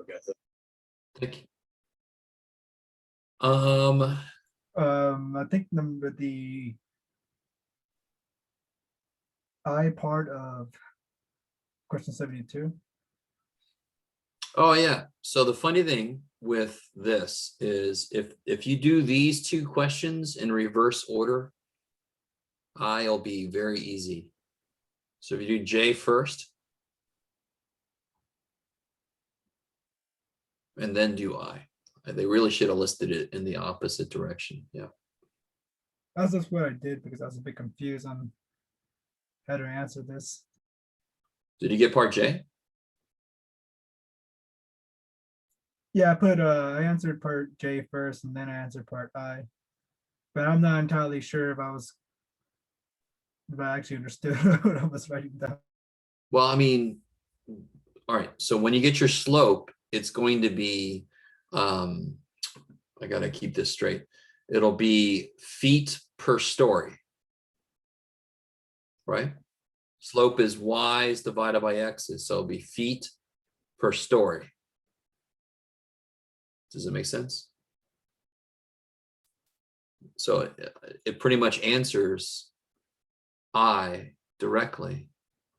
guys. Thank you. I think the I part of question 72. Oh yeah. So the funny thing with this is if you do these two questions in reverse order, I'll be very easy. So if you do J first, and then do I. They really should have listed it in the opposite direction. Yeah. That's just what I did because I was a bit confused on how to answer this. Did you get part J? Yeah, I answered part J first and then I answered part I. But I'm not entirely sure if I actually understood what I was writing down. Well, I mean, all right. So when you get your slope, it's going to be, I got to keep this straight. It'll be feet per story, right? Slope is y's divided by x's, so it'll be feet per story. Does it make sense? So it pretty much answers I directly,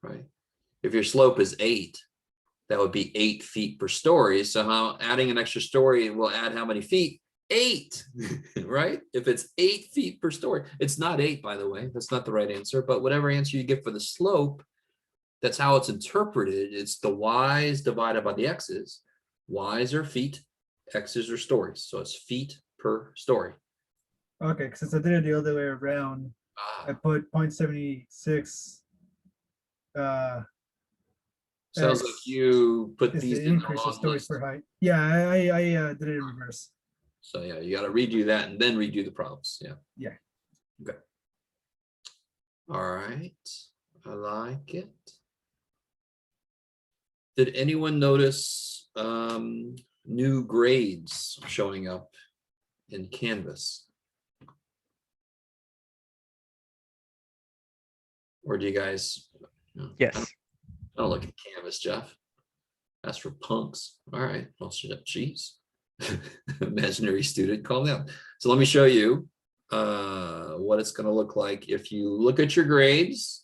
right? If your slope is 8, that would be 8 feet per story. So how adding an extra story will add how many feet? 8, right? If it's 8 feet per story, it's not 8, by the way. That's not the right answer, but whatever answer you get for the slope, that's how it's interpreted. It's the y's divided by the x's. Y's are feet, x's are stories. So it's feet per story. Okay, since I did it the other way around, I put 0.76. Sounds like you put Is these the in the increase of wrong stories list. per height. Yeah, I did it in reverse. So yeah, you got to redo that and then redo the problems. Yeah. Yeah. Okay. All right. I like it. Did anyone notice new grades showing up in Canvas? Or do you guys? No, Yes. I don't look at Canvas, Jeff. That's for punks. All right. Well, geez. Imaginary student, calm down. So let me show you what it's going to look like if you look at your grades.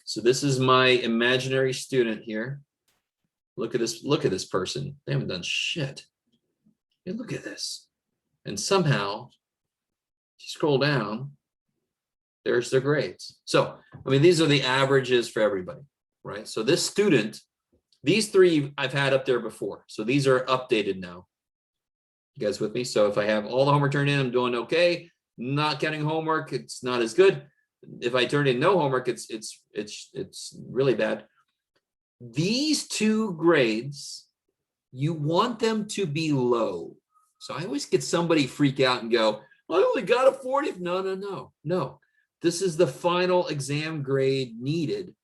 So this is my imaginary student here. Look at this person. They haven't done shit. Hey, look at this. And somehow, if you scroll down, there's their grades. So, I mean, these are the averages for everybody, right? So this student, these three I've had up there before. So these are updated now. You guys with me? So if I have all the homework turned in, I'm doing okay. Not getting homework, it's not as good. If I turn in no homework, it's really bad. These two grades, you want them to be low. So I always get somebody freak out and go, I only got a 40. No. This is the final exam grade needed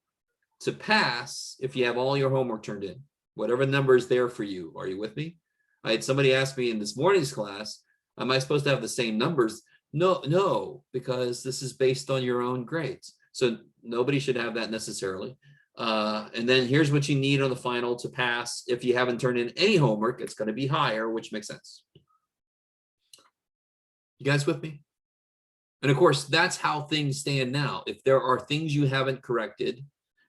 to pass if you have all your homework turned in. Whatever number is there for you. Are you with me? I had somebody ask me in this morning's class, am I supposed to have the same numbers? No, because this is based on your own grades. So nobody should have that necessarily. And then here's what you need on the final to pass. If you haven't turned in any homework, it's going to be higher, which makes sense. You guys with me? And of course, that's how things stand now. If there are things you haven't corrected,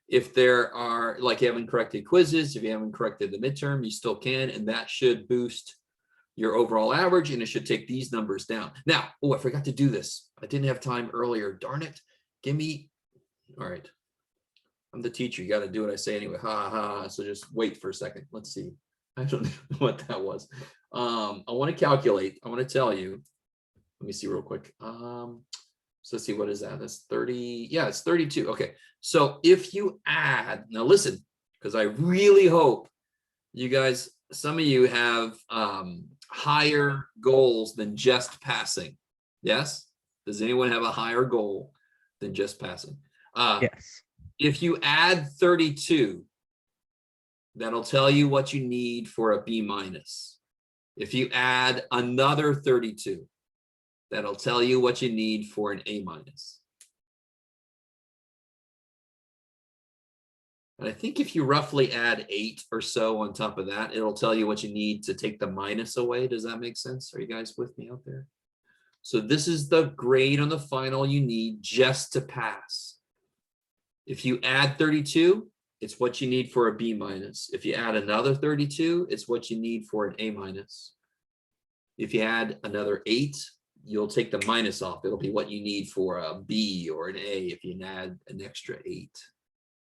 if there are, like you haven't corrected quizzes, if you haven't corrected the midterm, you still can, and that should boost your overall average, and it should take these numbers down. Now, oh, I forgot to do this. I didn't have time earlier. Darn it. All right. I'm the teacher. You got to do what I say anyway. Ha ha. So just wait for a second. Let's see. I don't know what that was. I want to calculate. I want to tell you. Let me see real quick. So let's see, what is that? That's 30. Yeah, it's 32. Okay. So if you add, now listen, because I really hope you guys, some of you have higher goals than just passing. Yes? Does anyone have a higher goal than just passing? Yes. If you add 32, that'll tell you what you need for a B minus. If you add another 32, that'll tell you what you need for an A minus. And I think if you roughly add 8 or so on top of that, it'll tell you what you need to take the minus away. Does that make sense? Are you guys with me out there? So this is the grade on the final you need just to pass. If you add 32, it's what you need for a B minus. If you add another 32, it's what you need for an A minus. If you add another 8, you'll take the minus off. It'll be what you need for a B or an A if you add an extra 8.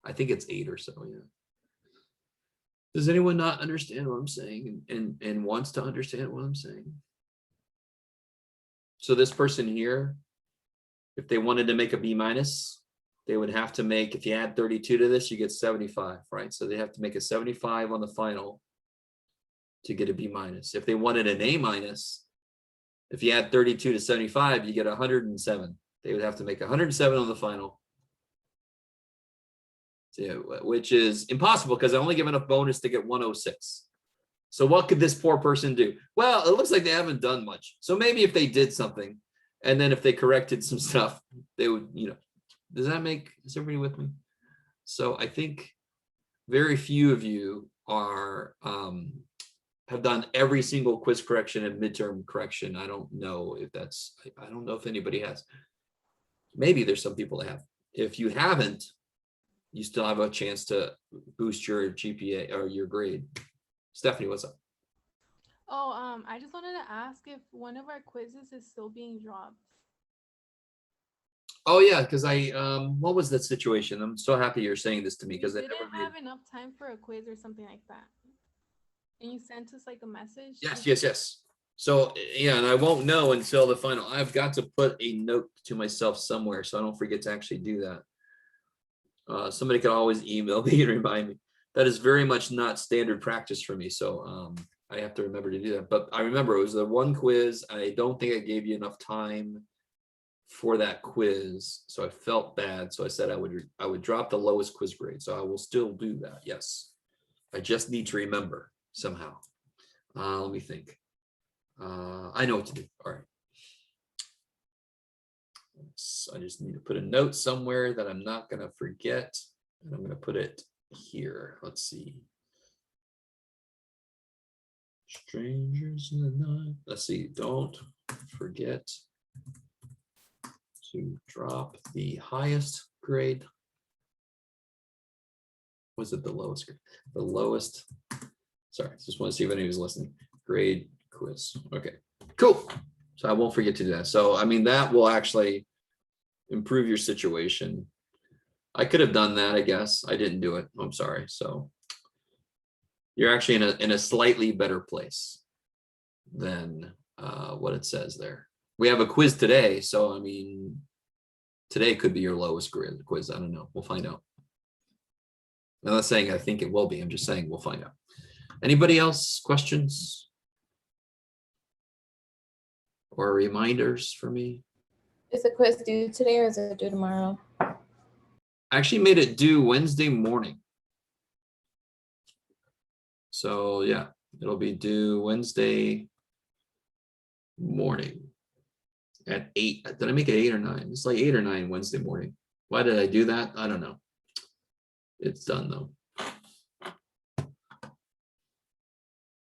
I think it's 8 or so, yeah. Does anyone not understand what I'm saying and wants to understand what I'm saying? So this person here, if they wanted to make a B minus, they would have to make, if you add 32 to this, you get 75, right? So they have to make a 75 on the final to get a B minus. If they wanted an A minus, if you add 32 to 75, you get 107. They would have to make 107 on the final. So, which is impossible because I only give enough bonus to get 106. So what could this poor person do? Well, it looks like they haven't done much. So maybe if they did something, and then if they corrected some stuff, they would, does that make, is everybody with me? So I think very few of you are, have done every single quiz correction and midterm correction. I don't know if that's, I don't know if anybody has. Maybe there's some people that have. If you haven't, you still have a chance to boost your GPA or your grade. Stephanie, what's up? Oh, I just wanted to ask if one of our quizzes is still being dropped. Oh yeah, because what was that situation? I'm so happy you're saying this to me because We I never didn't made. have enough time for a quiz or something like that. And you sent us like a message. Yes. So yeah, and I won't know until the final. I've got to put a note to myself somewhere so I don't forget to actually do that. Somebody could always email me and remind me. That is very much not standard practice for me. So I have to remember to do that. But I remember it was the one quiz. I don't think I gave you enough time for that quiz. So I felt bad. So I said I would drop the lowest quiz grade. So I will still do that. Yes. I just need to remember somehow. Let me think. I know what to do. All right. So I just need to put a note somewhere that I'm not going to forget. And I'm going to put it here. Let's see. Strangers in the night. Let's see. Don't forget to drop the highest grade. Was it the lowest grade? The lowest. Sorry, just want to see if anybody was listening. Grade quiz. Okay, cool. So I won't forget to do that. So I mean, that will actually improve your situation. I could have done that, I guess. I didn't do it. I'm sorry. So you're actually in a slightly better place than what it says there. We have a quiz today, so I mean, today could be your lowest grade quiz. I don't know. We'll find out. I'm not saying I think it will be. I'm just saying we'll find out. Anybody else? Questions? Or reminders for me? Is the quiz due today or is it due tomorrow? I actually made it due Wednesday morning. So yeah, it'll be due Wednesday morning at 8. Did I make it 8 or 9? It's like 8 or 9 Wednesday morning. Why did I do that? I don't know. It's done though.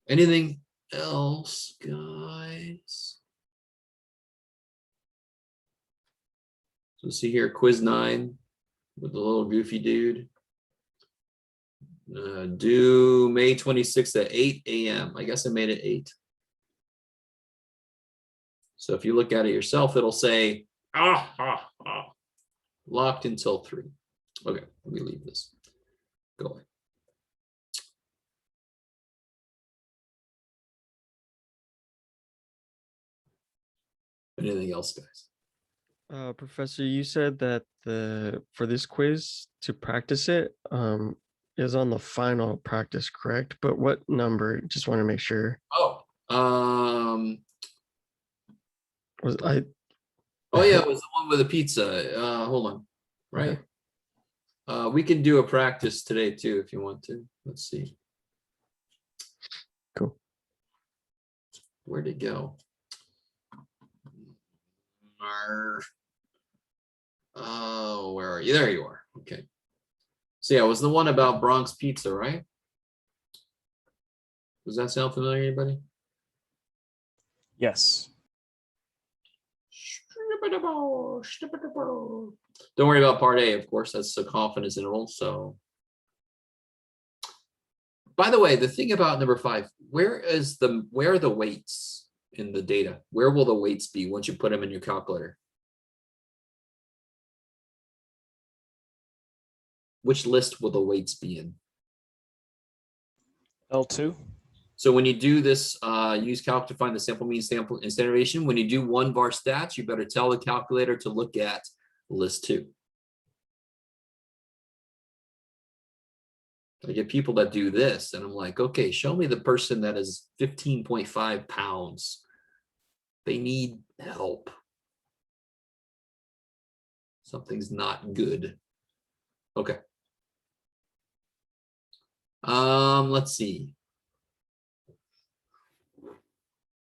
Anything else, guys? So see here, quiz 9 with the little goofy dude. Due May 26th at 8 a.m. I guess I made it 8. So if you look at it yourself, it'll say locked until 3. Okay, let me leave this. Go away. Anything else, guys? Professor, you said that for this quiz to practice it is on the final practice, correct? But what number? Just want to make sure. Oh, Was I? Oh yeah, it was the one with the pizza. Hold on, right? We can do a practice today too if you want to. Let's see. Cool. Where'd it go? Oh, where are you? There you are. Okay. So yeah, it was the one about Bronx pizza, right? Does that sound familiar, anybody? Yes. Don't worry about part A, of course, that's a confidence interval. So, by the way, the thing about number 5, where are the weights in the data? Where will the weights be once you put them in your calculator? Which list will the weights be in? L2. So when you do this, use calc to find the sample mean, sample and standard deviation. When you do 1-bar stats, you better tell the calculator to look at list 2. I get people that do this, and I'm like, okay, show me the person that is 15.5 pounds. They need help. Something's not good. Okay. Let's see.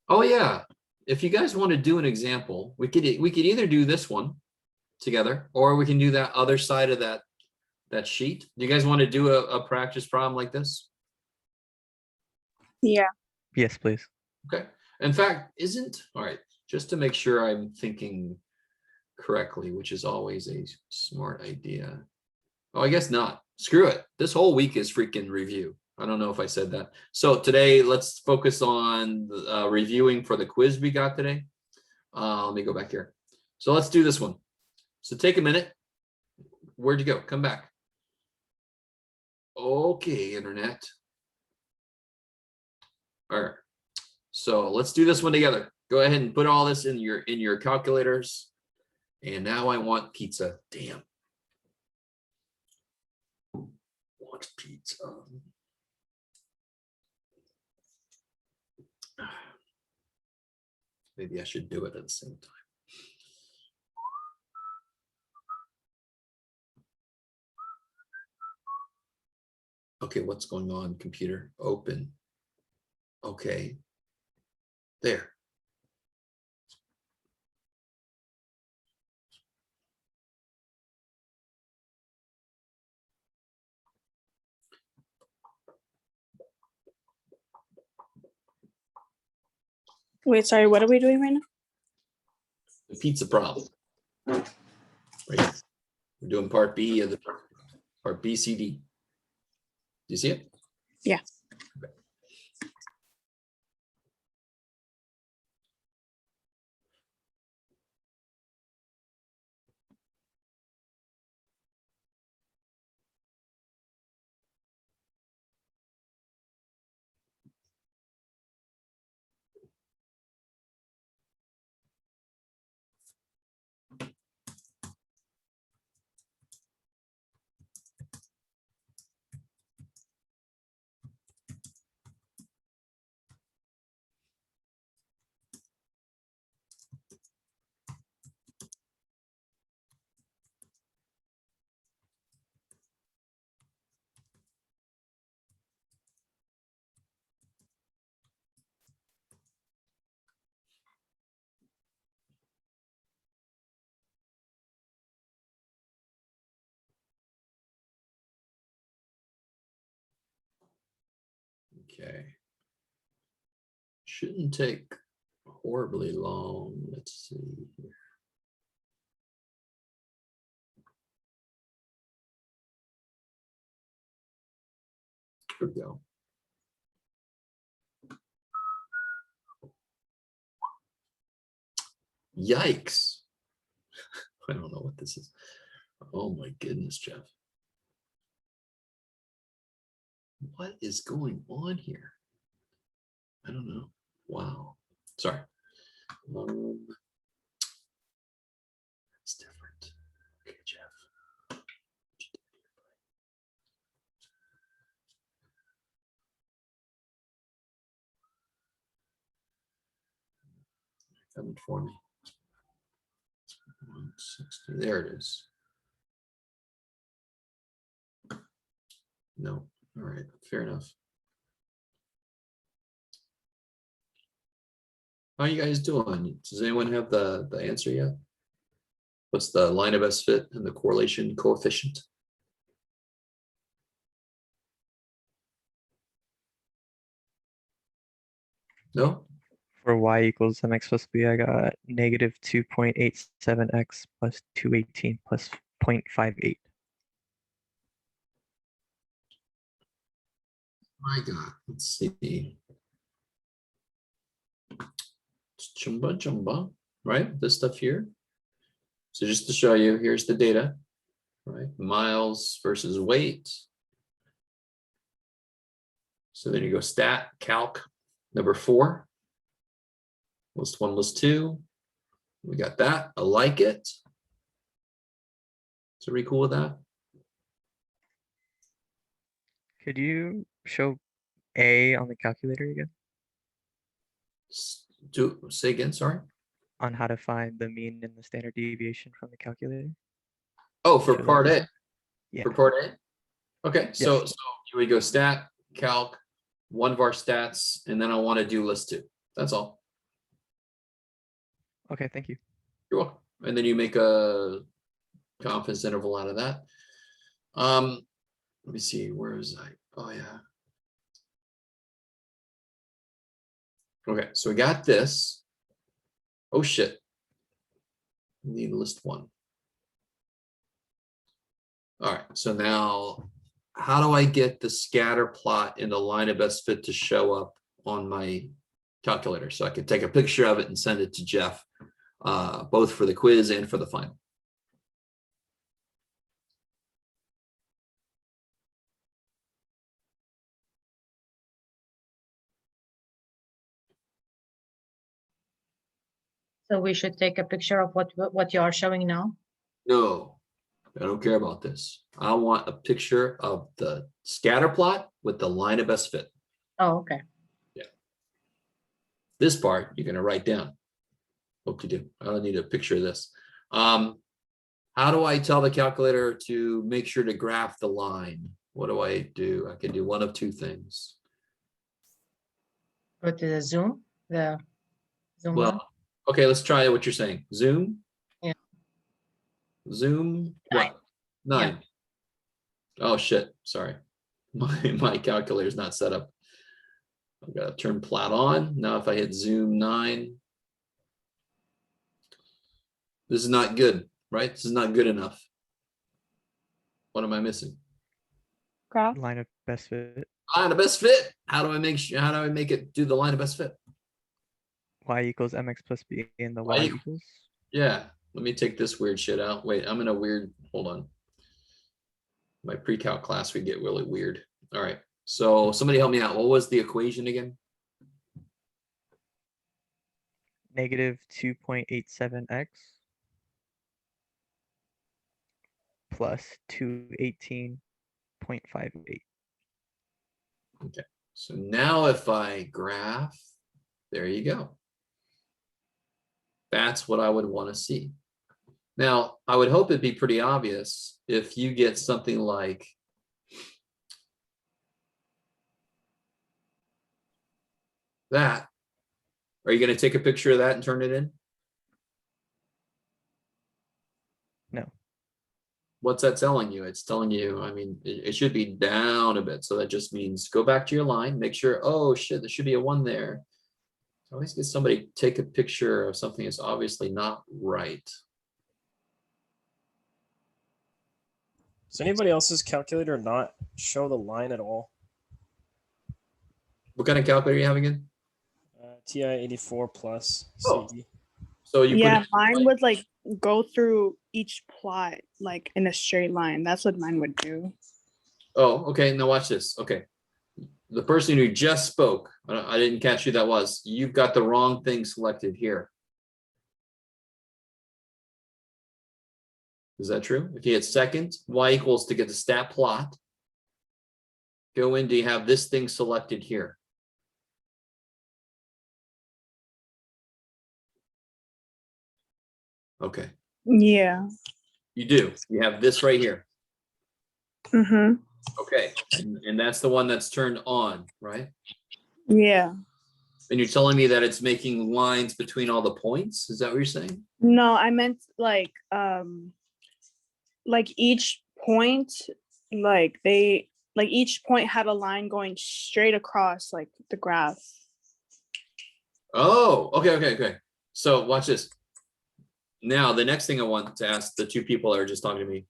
Oh yeah, if you guys want to do an example, we could either do this one together, or we can do that other side of that sheet. Do you guys want to do a practice problem like this? Yeah. Yes, please. Okay. In fact, all right, just to make sure I'm thinking correctly, which is always a smart idea. Oh, I guess not. Screw it. This whole week is freaking review. I don't know if I said that. So today, let's focus on reviewing for the quiz we got today. Let me go back here. So let's do this one. So take a minute. Where'd you go? Come back. Okay, internet. All right. So let's do this one together. Go ahead and put all this in your calculators. And now I want pizza. Damn. Want pizza. Maybe I should do it at the same time. Okay, what's going on, computer? Open. Okay. There. Wait, sorry, what are we doing right now? The pizza problem. Right. We're doing part B of the part B, C, D. Do you see it? Yeah. Okay. Okay. Shouldn't take horribly long. Let's see here. Here we go. Yikes. I don't know what this is. Oh my goodness, Jeff. What is going on here? I don't know. Wow. Sorry. It's different. Okay, Jeff. 160. There it is. No. All right. Fair enough. How are you guys doing? Does anyone have the answer yet? What's the line of best fit and the correlation coefficient? No? For y equals mx plus b, I got negative 2.87x plus 218 plus 0.58. My God, let's see. It's chumba, right? This stuff here. So just to show you, here's the data, right? Miles versus weight. So then you go stat, calc, number 4. List 1, list 2. We got that. I like it. So are we cool with that? Could you show A on the calculator again? Say again, sorry. On how to find the mean and the standard deviation from the calculator? Oh, for Show that part A. again. Yeah. For part A? Okay, so Yes. you would go stat, calc, one of our stats, and then I want to do list 2. That's all. Okay, thank you. You're welcome. And then you make a confidence interval out of that. Let me see, where is I? Oh yeah. Okay, so we got this. Oh shit. We need list 1. All right, so now how do I get the scatter plot and the line of best fit to show up on my calculator? So I can take a picture of it and send it to Jeff, both for the quiz and for the final. So we should take a picture of what you are showing now. No, I don't care about this. I want a picture of the scatter plot with the line of best fit. Oh, okay. This part you're gonna write down. Hope you do. I don't need a picture of this. How do I tell the calculator to make sure to graph the line? What do I do? I can do one of 2 things. Go to the zoom one. Well, okay, let's try what you're saying. Zoom. Yeah. Zoom. 9. What? 9. Oh shit. Sorry. My calculator is not set up. I've got to turn plot on. Now if I hit zoom 9, this is not good, right? This is not good enough. What am I missing? Graph. Line of best fit. Line of best fit. How do I make it do the line of best fit? Y equals mx plus b and the Y y equals- equals. Yeah, let me take this weird shit out. Wait, I'm in a weird, hold on. My pre-calc class would get really weird. All right, so somebody help me out. What was the equation again? Negative 2.87x plus 218.58. Okay, so now if I graph, there you go. That's what I would want to see. Now, I would hope it'd be pretty obvious if you get something like that. Are you going to take a picture of that and turn it in? No. What's that telling you? It's telling you, I mean, it should be down a bit. So that just means go back to your line, make sure, oh shit, there should be a 1 there. Always get somebody to take a picture of something that's obviously not right. Does anybody else's calculator not show the line at all? What kind of calculator are you having in? TI 84 plus Oh. CE. So you Yeah, put mine would like go through each plot like in a straight line. That's what mine would do. Oh, okay. Now watch this. Okay. The person who just spoke, I didn't catch who that was. You've got the wrong thing selected here. Is that true? If you hit second, y equals to get the stat plot. Go into, you have this thing selected here. Okay, Yeah. you do. You have this right here. Mm-hmm. Okay, and that's the one that's turned on, right? Yeah. And you're telling me that it's making lines between all the points? Is that what you're saying? No, I meant like each point, like each point had a line going straight across like the graph. Oh, okay. So watch this. Now, the next thing I want to ask the two people that are just talking to me,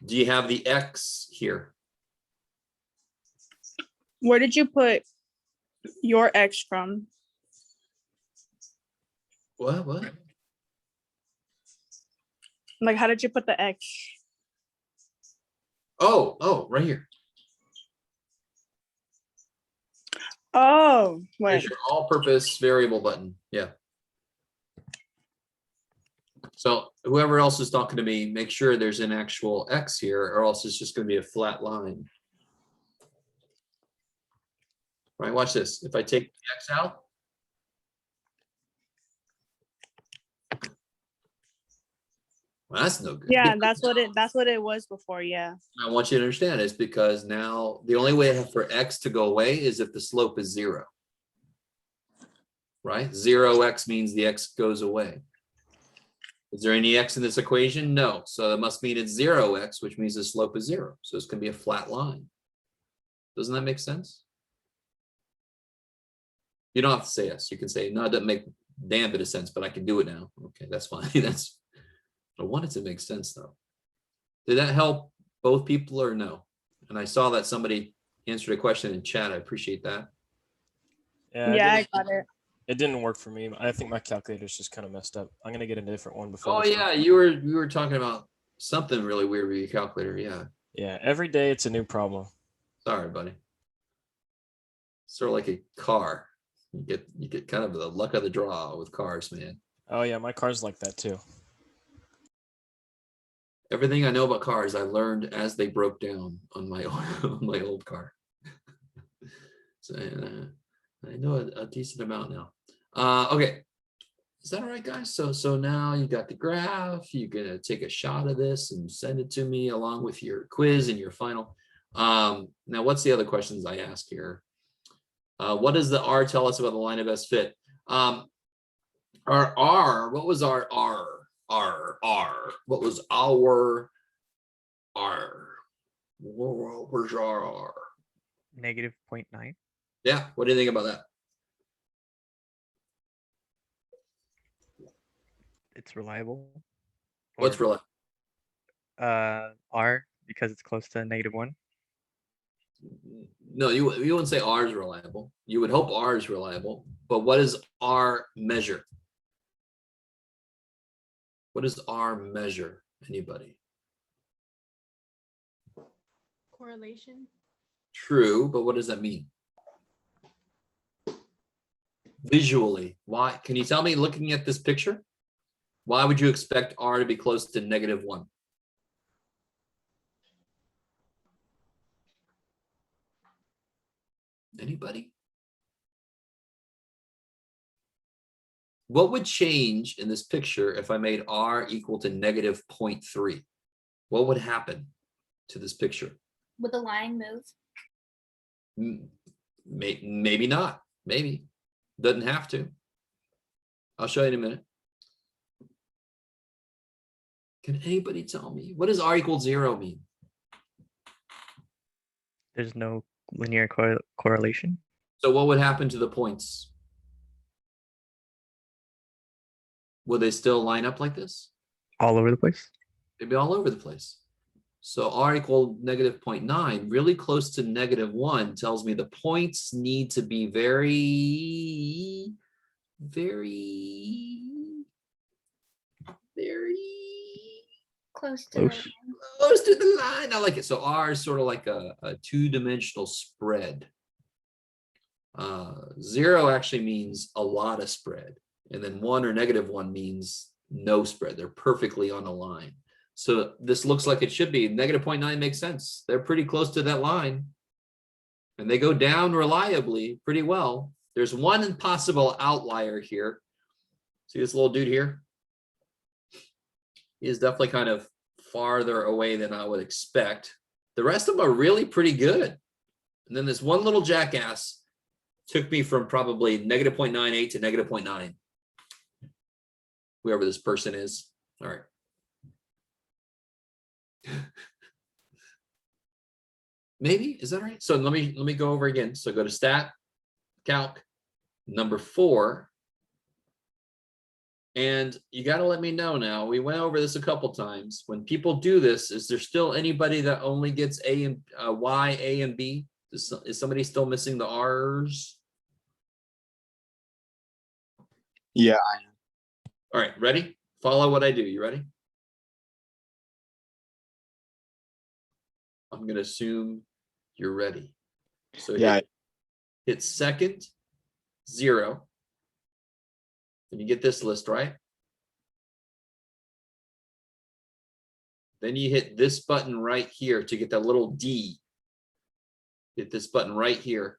do you have the X here? Where did you put your X from? What? Like, how did you put the X? Oh, right here. Oh, There's wait. your all-purpose variable button. Yeah. So whoever else is talking to me, make sure there's an actual X here, or else it's just going to be a flat line. Right, watch this. If I take the X out, well, that's no good. Yeah, that's what it was before. Yeah. I want you to understand is because now the only way for X to go away is if the slope is 0. Right? 0x means the X goes away. Is there any X in this equation? No. So that must mean it's 0x, which means the slope is 0. So it's going to be a flat line. Doesn't that make sense? You don't have to say yes. You can say, no, it doesn't make damn bit of sense, but I can do it now. Okay, that's fine. I want it to make sense though. Did that help both people or no? And I saw that somebody answered a question in chat. I appreciate that. Yeah, I got it. It didn't work for me. I think my calculator's just kind of messed up. I'm gonna get a different one before. Oh this yeah, one. you were talking about something really weird with your calculator. Yeah. Yeah, every day it's a new problem. Sorry, buddy. Sort of like a car. You get kind of the luck of the draw with cars, man. Oh yeah, my car's like that too. Everything I know about cars, I learned as they broke down on my on my old car. So I know a decent amount now. Okay, is that all right, guys? So now you got the graph. You're gonna take a shot of this and send it to me along with your quiz and your final. Now, what's the other questions I ask here? What does the R tell us about the line of best fit? Our R, what was our R? What was our R? Where's our R? Negative 0.9. Yeah, what do you think about that? It's reliable. What's Or, reliable? R, because it's close to -1. No, you wouldn't say R is reliable. You would hope R is reliable, but what does R measure? What does R measure? Anybody? Correlation. True, but what does that mean? Visually, why? Can you tell me, looking at this picture, why would you expect R to be close to -1? Anybody? What would change in this picture if I made R equal to -0.3? What would happen to this picture? Would the line move? Maybe not. Maybe. Doesn't have to. I'll show you in a minute. Can anybody tell me, what does R equals 0 mean? There's no linear correlation. So what would happen to the points? Would they still line up like this? All over the place. They'd be all over the place. So R equal -0.9, really close to -1, tells me the points need to be very, very, very Close to Close. close to the line. I like it. So R is sort of like a two-dimensional spread. 0 actually means a lot of spread. And then 1 or -1 means no spread. They're perfectly on a line. So this looks like it should be. -0.9 makes sense. They're pretty close to that line. And they go down reliably pretty well. There's one possible outlier here. See this little dude here? He is definitely kind of farther away than I would expect. The rest of them are really pretty good. And then this one little jackass took me from probably -0.98 to -0.9. Whoever this person is. All right. Maybe, is that right? So let me go over again. So go to stat, calc, number 4, And you got to let me know now. We went over this a couple times. When people do this, is there still anybody that only gets A and Y, A and B? Is somebody still missing the R's? Yeah. All right, ready? Follow what I do. You ready? I'm going to assume you're ready. So Yeah. hit second, 0. And you get this list, right? Then you hit this button right here to get that little D. Hit this button right here.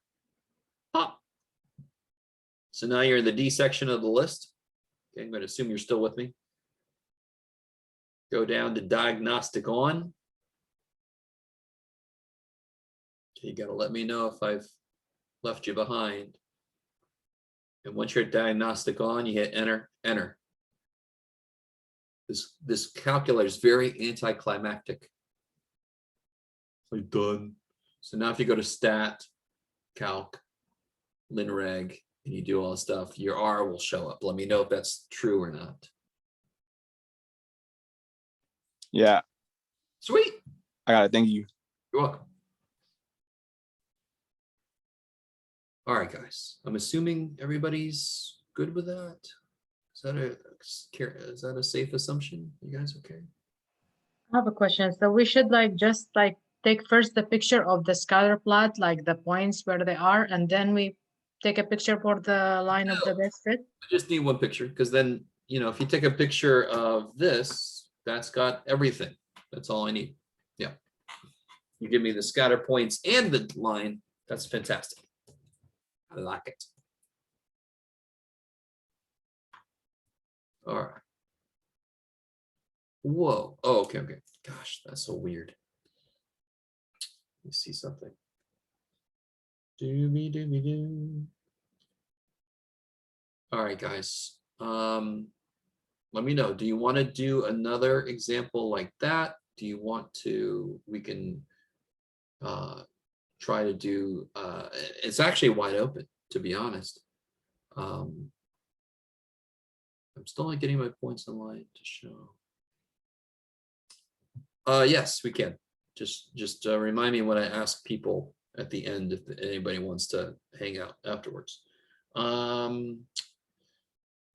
Pop. So now you're in the D section of the list. Okay, I'm going to assume you're still with me. Go down to diagnostic on. Okay, you got to let me know if I've left you behind. And once you're at diagnostic on, you hit enter, enter. This calculator is very anticlimactic. Like done. So now if you go to stat, calc, linreg, and you do all the stuff, your R will show up. Let me know if that's true or not. Yeah. Sweet. I got it. Thank you. You're welcome. All right, guys. I'm assuming everybody's good with that. Is that a safe assumption? You guys okay? I have a question. So we should like just like take first the picture of the scatter plot, like the points where they are, and then we take a picture for the line of the best fit. I just need one picture because then, you know, if you take a picture of this, that's got everything. That's all I need. Yeah. You give me the scatter points and the line. That's fantastic. I like it. All right. Whoa. Oh, okay, okay. Gosh, that's so weird. Let me see something. Dooby dooby doo. All right, guys. Let me know. Do you want to do another example like that? Do you want to? We can try to do. It's actually wide open, to be honest. I'm still not getting my points in line to show. Yes, we can. Just remind me when I ask people at the end if anybody wants to hang out afterwards. All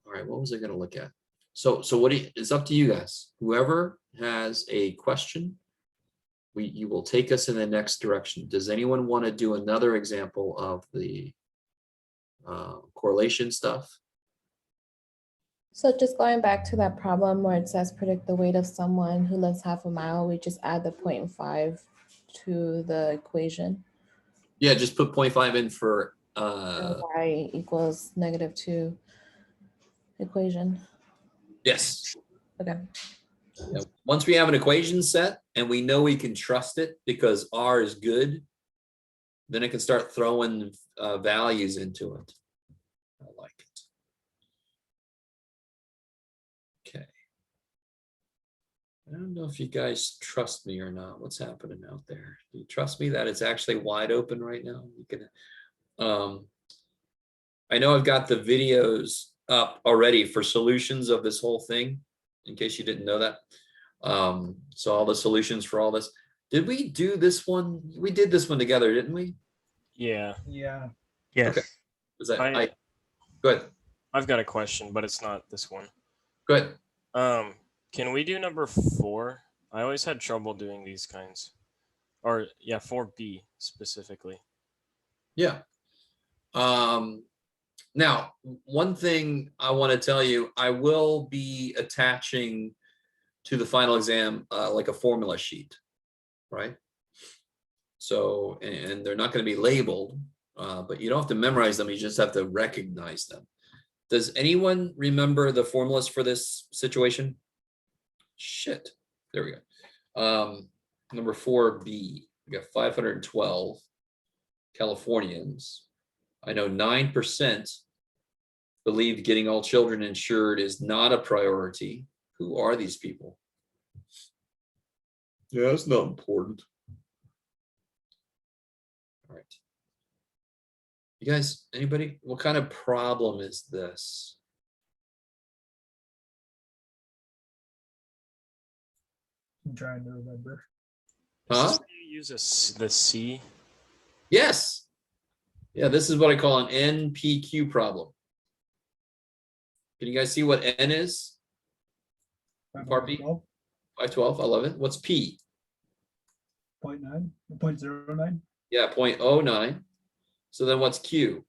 right, what was I going to look at? So what it's up to you guys. Whoever has a question, you will take us in the next direction. Does anyone want to do another example of the correlation stuff? So just going back to that problem where it says predict the weight of someone who lives half a mile, we just add the 0.5 to the equation. Yeah, just put 0.5 in for Y equals -2 equation. yes. Okay. Yeah. Once we have an equation set and we know we can trust it because R is good, then it can start throwing values into it. I like it. Okay. I don't know if you guys trust me or not. What's happening out there? Do you trust me that it's actually wide open right now? You can. I know I've got the videos up already for solutions of this whole thing, in case you didn't know that. So all the solutions for all this. Did we do this one? We did this one together, didn't we? Yeah. Yeah. Yes. Okay. Was that good? I've got a question, but it's not this one. Good. Can we do number 4? I always had trouble doing these kinds. Or yeah, 4B specifically. Yeah. Now, one thing I want to tell you, I will be attaching to the final exam like a formula sheet, right? So, and they're not going to be labeled, but you don't have to memorize them. You just have to recognize them. Does anyone remember the formulas for this situation? Shit. There we go. Number 4B, we got 512 Californians. I know 9% believe getting all children insured is not a priority. Who are these people? Yeah, it's not important. All right. You guys, anybody, what kind of problem is this? I'm trying to remember. Is this Huh? where you use the C? Yes. Yeah, this is what I call an NPQ problem. Can you guys see what N is? Part B? 512, 512, I love it. What's P? 0.9, 0.09. Yeah, 0.09. So then what's Q?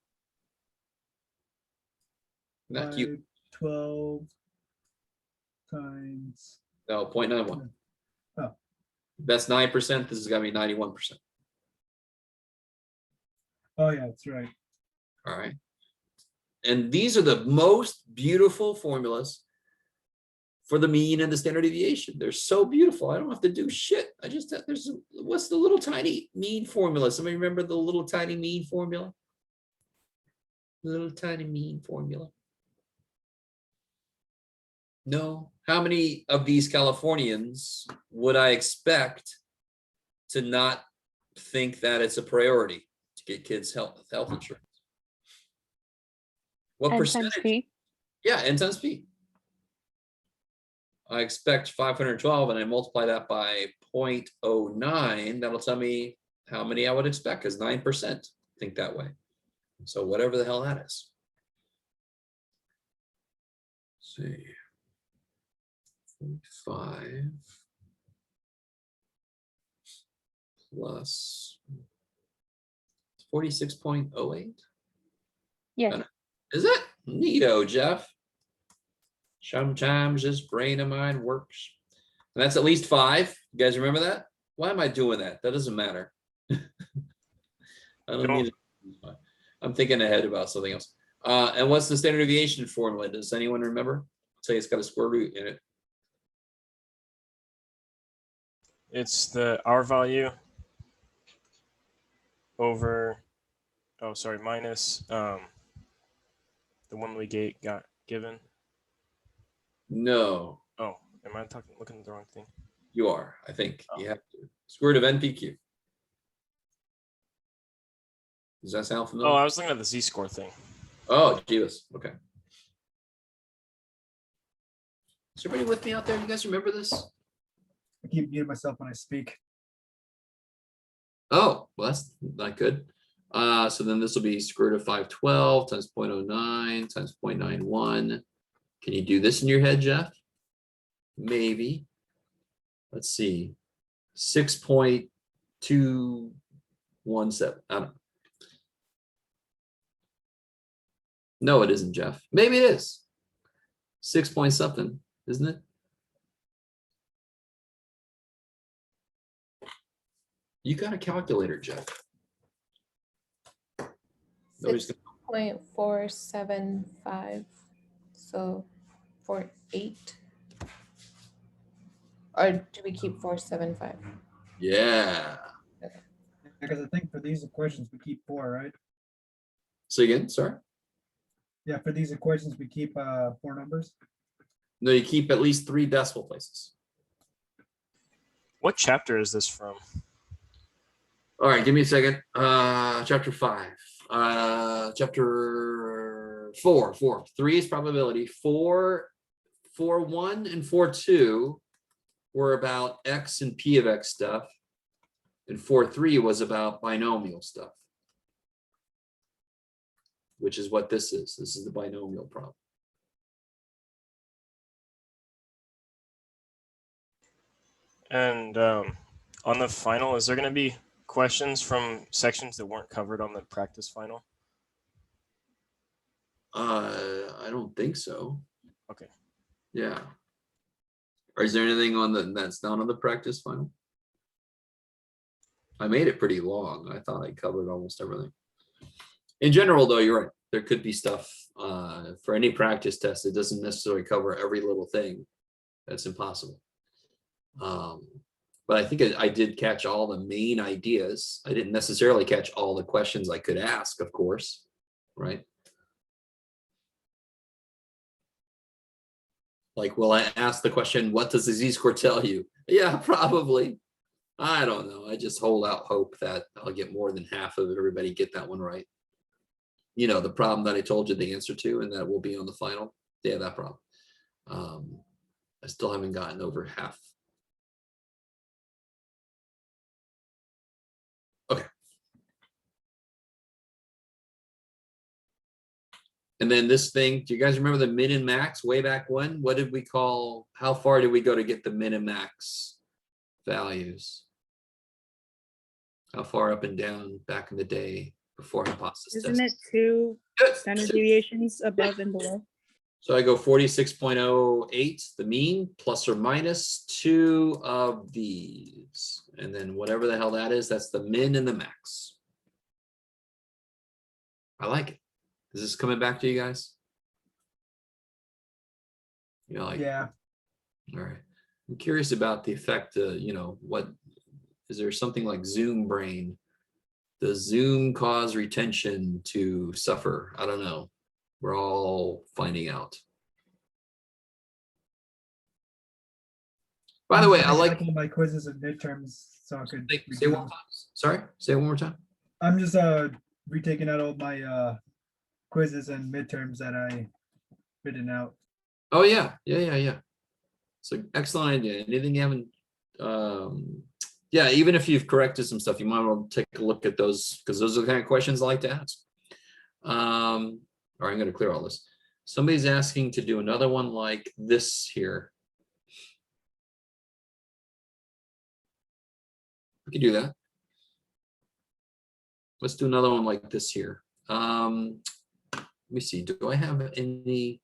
Not Q, 512 times. no, 0.91. Oh. That's 9%. This is gonna be 91%. Oh yeah, that's right. All right. And these are the most beautiful formulas for the mean and the standard deviation. They're so beautiful. I don't have to do shit. I just have, what's the little tiny mean formula? Somebody remember the little tiny mean formula? Little tiny mean formula. No. How many of these Californians would I expect to not think that it's a priority to get kids health insurance? What N times percentage? P. Yeah, N times P. I expect 512 and I multiply that by 0.09. That'll tell me how many I would expect, because 9% think that way. So whatever the hell that is. Let's see. 45 plus 46.08. Yes. Is it? Neato, Jeff. Sometimes this brain of mine works. And that's at least 5. You guys remember that? Why am I doing that? That doesn't matter. I don't need it. I'm thinking ahead about something else. And what's the standard deviation formula? Does anyone remember? I'll tell you, it's got a square root in it. It's the R value over, oh, sorry, minus the one we got given. No, Oh, am I looking at the wrong thing? you are. I think Oh. you have to. Square root of NPQ. Does that sound familiar? Oh, I was looking at the Z-score thing. Oh, Jeebus. Okay. Is everybody with me out there? You guys remember this? I keep muting myself when I speak. Oh, well, that's not good. So then this will be square root of 512 times 0.09 times 0.91. Can you do this in your head, Jeff? Maybe. Let's see. 6.217. I don't know. No, it isn't, Jeff. Maybe it is. 6 point something, isn't it? You got a calculator, Jeff. Nobody's gonna- 6.475. So 48. Or do we keep 475? Yeah. Because I think for these equations, we keep 4, right? So again, sorry. Yeah, for these equations, we keep 4 numbers. No, you keep at least 3 decimal places. What chapter is this from? All right, give me a second. Chapter 5. Chapter 4. 3 is probability. 4.1 and 4.2 were about X and P of X stuff. And 4.3 was about binomial stuff, which is what this is. This is the binomial problem. And on the final, is there going to be questions from sections that weren't covered on the practice final? I don't think so. Okay. Yeah. Or is there anything on that's not on the practice final? I made it pretty long. I thought I covered almost everything. In general, though, you're right. There could be stuff for any practice test. It doesn't necessarily cover every little thing. That's impossible. But I think I did catch all the main ideas. I didn't necessarily catch all the questions I could ask, of course, right? Like, will I ask the question, what does the Z-score tell you? Yeah, probably. I don't know. I just hold out hope that I'll get more than half of everybody get that one right. You know, the problem that I told you the answer to, and that will be on the final. Yeah, that problem. I still haven't gotten over half And then this thing, do you guys remember the min and max way back when? What did we call, how far did we go to get the min and max values? How far up and down back in the day before hypothesis Isn't testing? it two Yes. standard deviations above and below? So I go 46.08, the mean, plus or minus 2 of these. And then whatever the hell that is, that's the min and the max. I like it. Is this coming back to you guys? You know, like, Yeah. all right. I'm curious about the effect, you know, what, is there something like Zoom brain? Does Zoom cause retention to suffer? I don't know. We're all finding out. By the way, I like. my quizzes and midterms, so I could. Say one more time. Sorry, say it one more time. I'm just retaking out all my quizzes and midterms that I written out. Oh yeah. It's an excellent idea. Anything you haven't, yeah, even if you've corrected some stuff, you might want to take a look at those, because those are the kind of questions I like to ask. All right, I'm going to clear all this. Somebody's asking to do another one like this here. We can do that. Let's do another one like this here. Let me see. Do I have any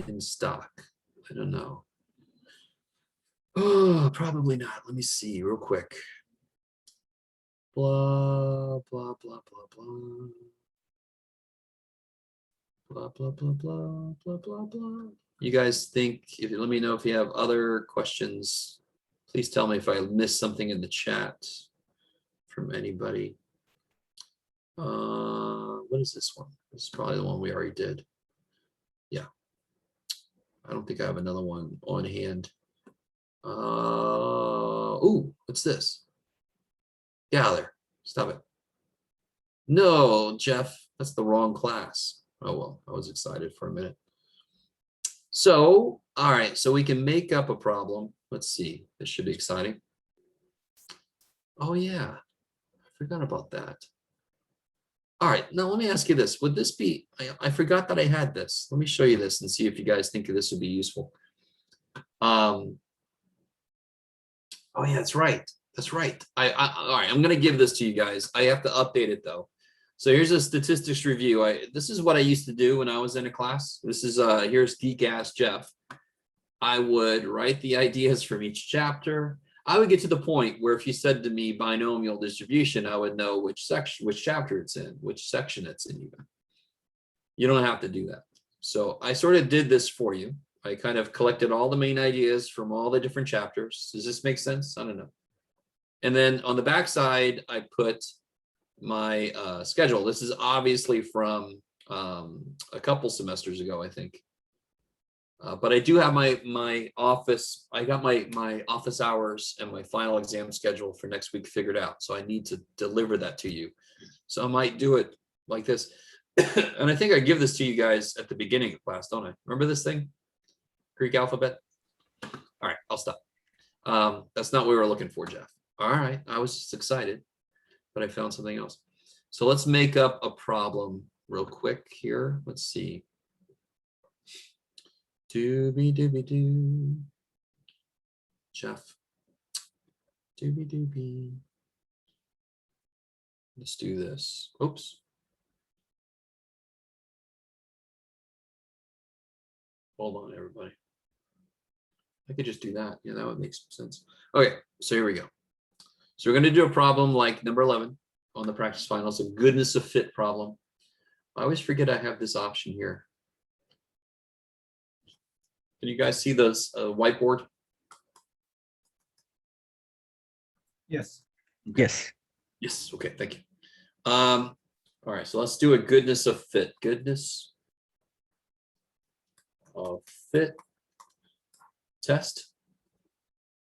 in stock? I don't know. Oh, probably not. Let me see real quick. Blah, blah, blah, blah, blah. Blah, blah, blah, blah, blah, blah, blah. You guys think, if you let me know if you have other questions, please tell me if I missed something in the chat from anybody. What is this one? This is probably the one we already did. Yeah. I don't think I have another one on hand. Ooh, what's this? Get out of there. Stop it. No, Jeff, that's the wrong class. Oh, well, I was excited for a minute. So, all right, so we can make up a problem. Let's see, this should be exciting. Oh yeah, I forgot about that. All right, now let me ask you this. Would this be, I forgot that I had this. Let me show you this and see if you guys think this would be useful. Oh yeah, that's right. That's right. All right, I'm gonna give this to you guys. I have to update it though. So here's a statistics review. This is what I used to do when I was in a class. This is, here's Geek Ass Jeff. I would write the ideas from each chapter. I would get to the point where if you said to me binomial distribution, I would know which section, which chapter it's in, which section it's in even. You don't have to do that. So I sort of did this for you. I kind of collected all the main ideas from all the different chapters. Does this make sense? I don't know. And then on the back side, I put my schedule. This is obviously from a couple semesters ago, I think. But I do have my office. I got my office hours and my final exam schedule for next week figured out. So I need to deliver that to you. So I might do it like this. And I think I give this to you guys at the beginning of class, don't I? Remember this thing? Greek alphabet? All right, I'll stop. That's not what we were looking for, Jeff. All right, I was just excited, but I found something else. So let's make up a problem real quick here. Let's see. Doobie doobie doo. Jeff. Doobie doobie. Let's do this. Oops. Hold on, everybody. I could just do that. Yeah, that would make some sense. Okay, so here we go. So we're going to do a problem like number 11 on the practice final. It's a goodness of fit problem. I always forget I have this option here. Can you guys see this whiteboard? Yes. Yes. Yes. Okay. Thank you. All right. So let's do a goodness of fit. Goodness of fit test.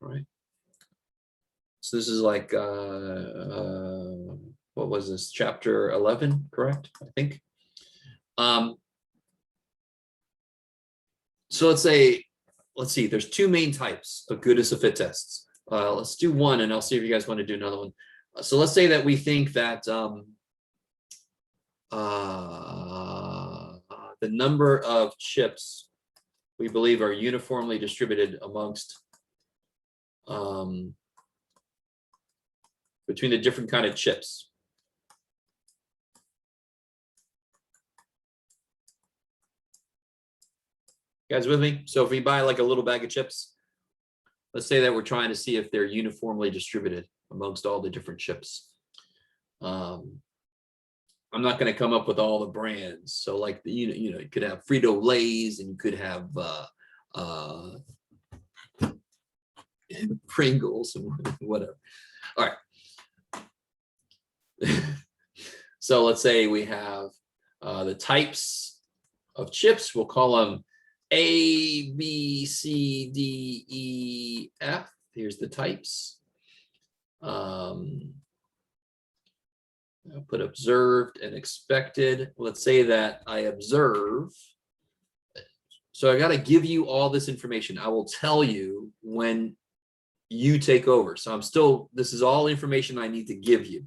All right. So this is like what was this? Chapter 11, correct? I think. So let's see, there's two main types of goodness of fit tests. Let's do one and I'll see if you guys want to do another one. So let's say that we think that the number of chips we believe are uniformly distributed amongst between the different kind of chips. You guys with me? So if we buy like a little bag of chips, let's say that we're trying to see if they're uniformly distributed amongst all the different chips. I'm not going to come up with all the brands. So like, you could have Frito-Lays and you could have Pringles and whatever. All right. So let's say we have the types of chips. We'll call them A, B, C, D, E, F. Here's the types. I'll put observed and expected. Let's say that I observe. So I got to give you all this information. I will tell you when you take over. So this is all information I need to give you.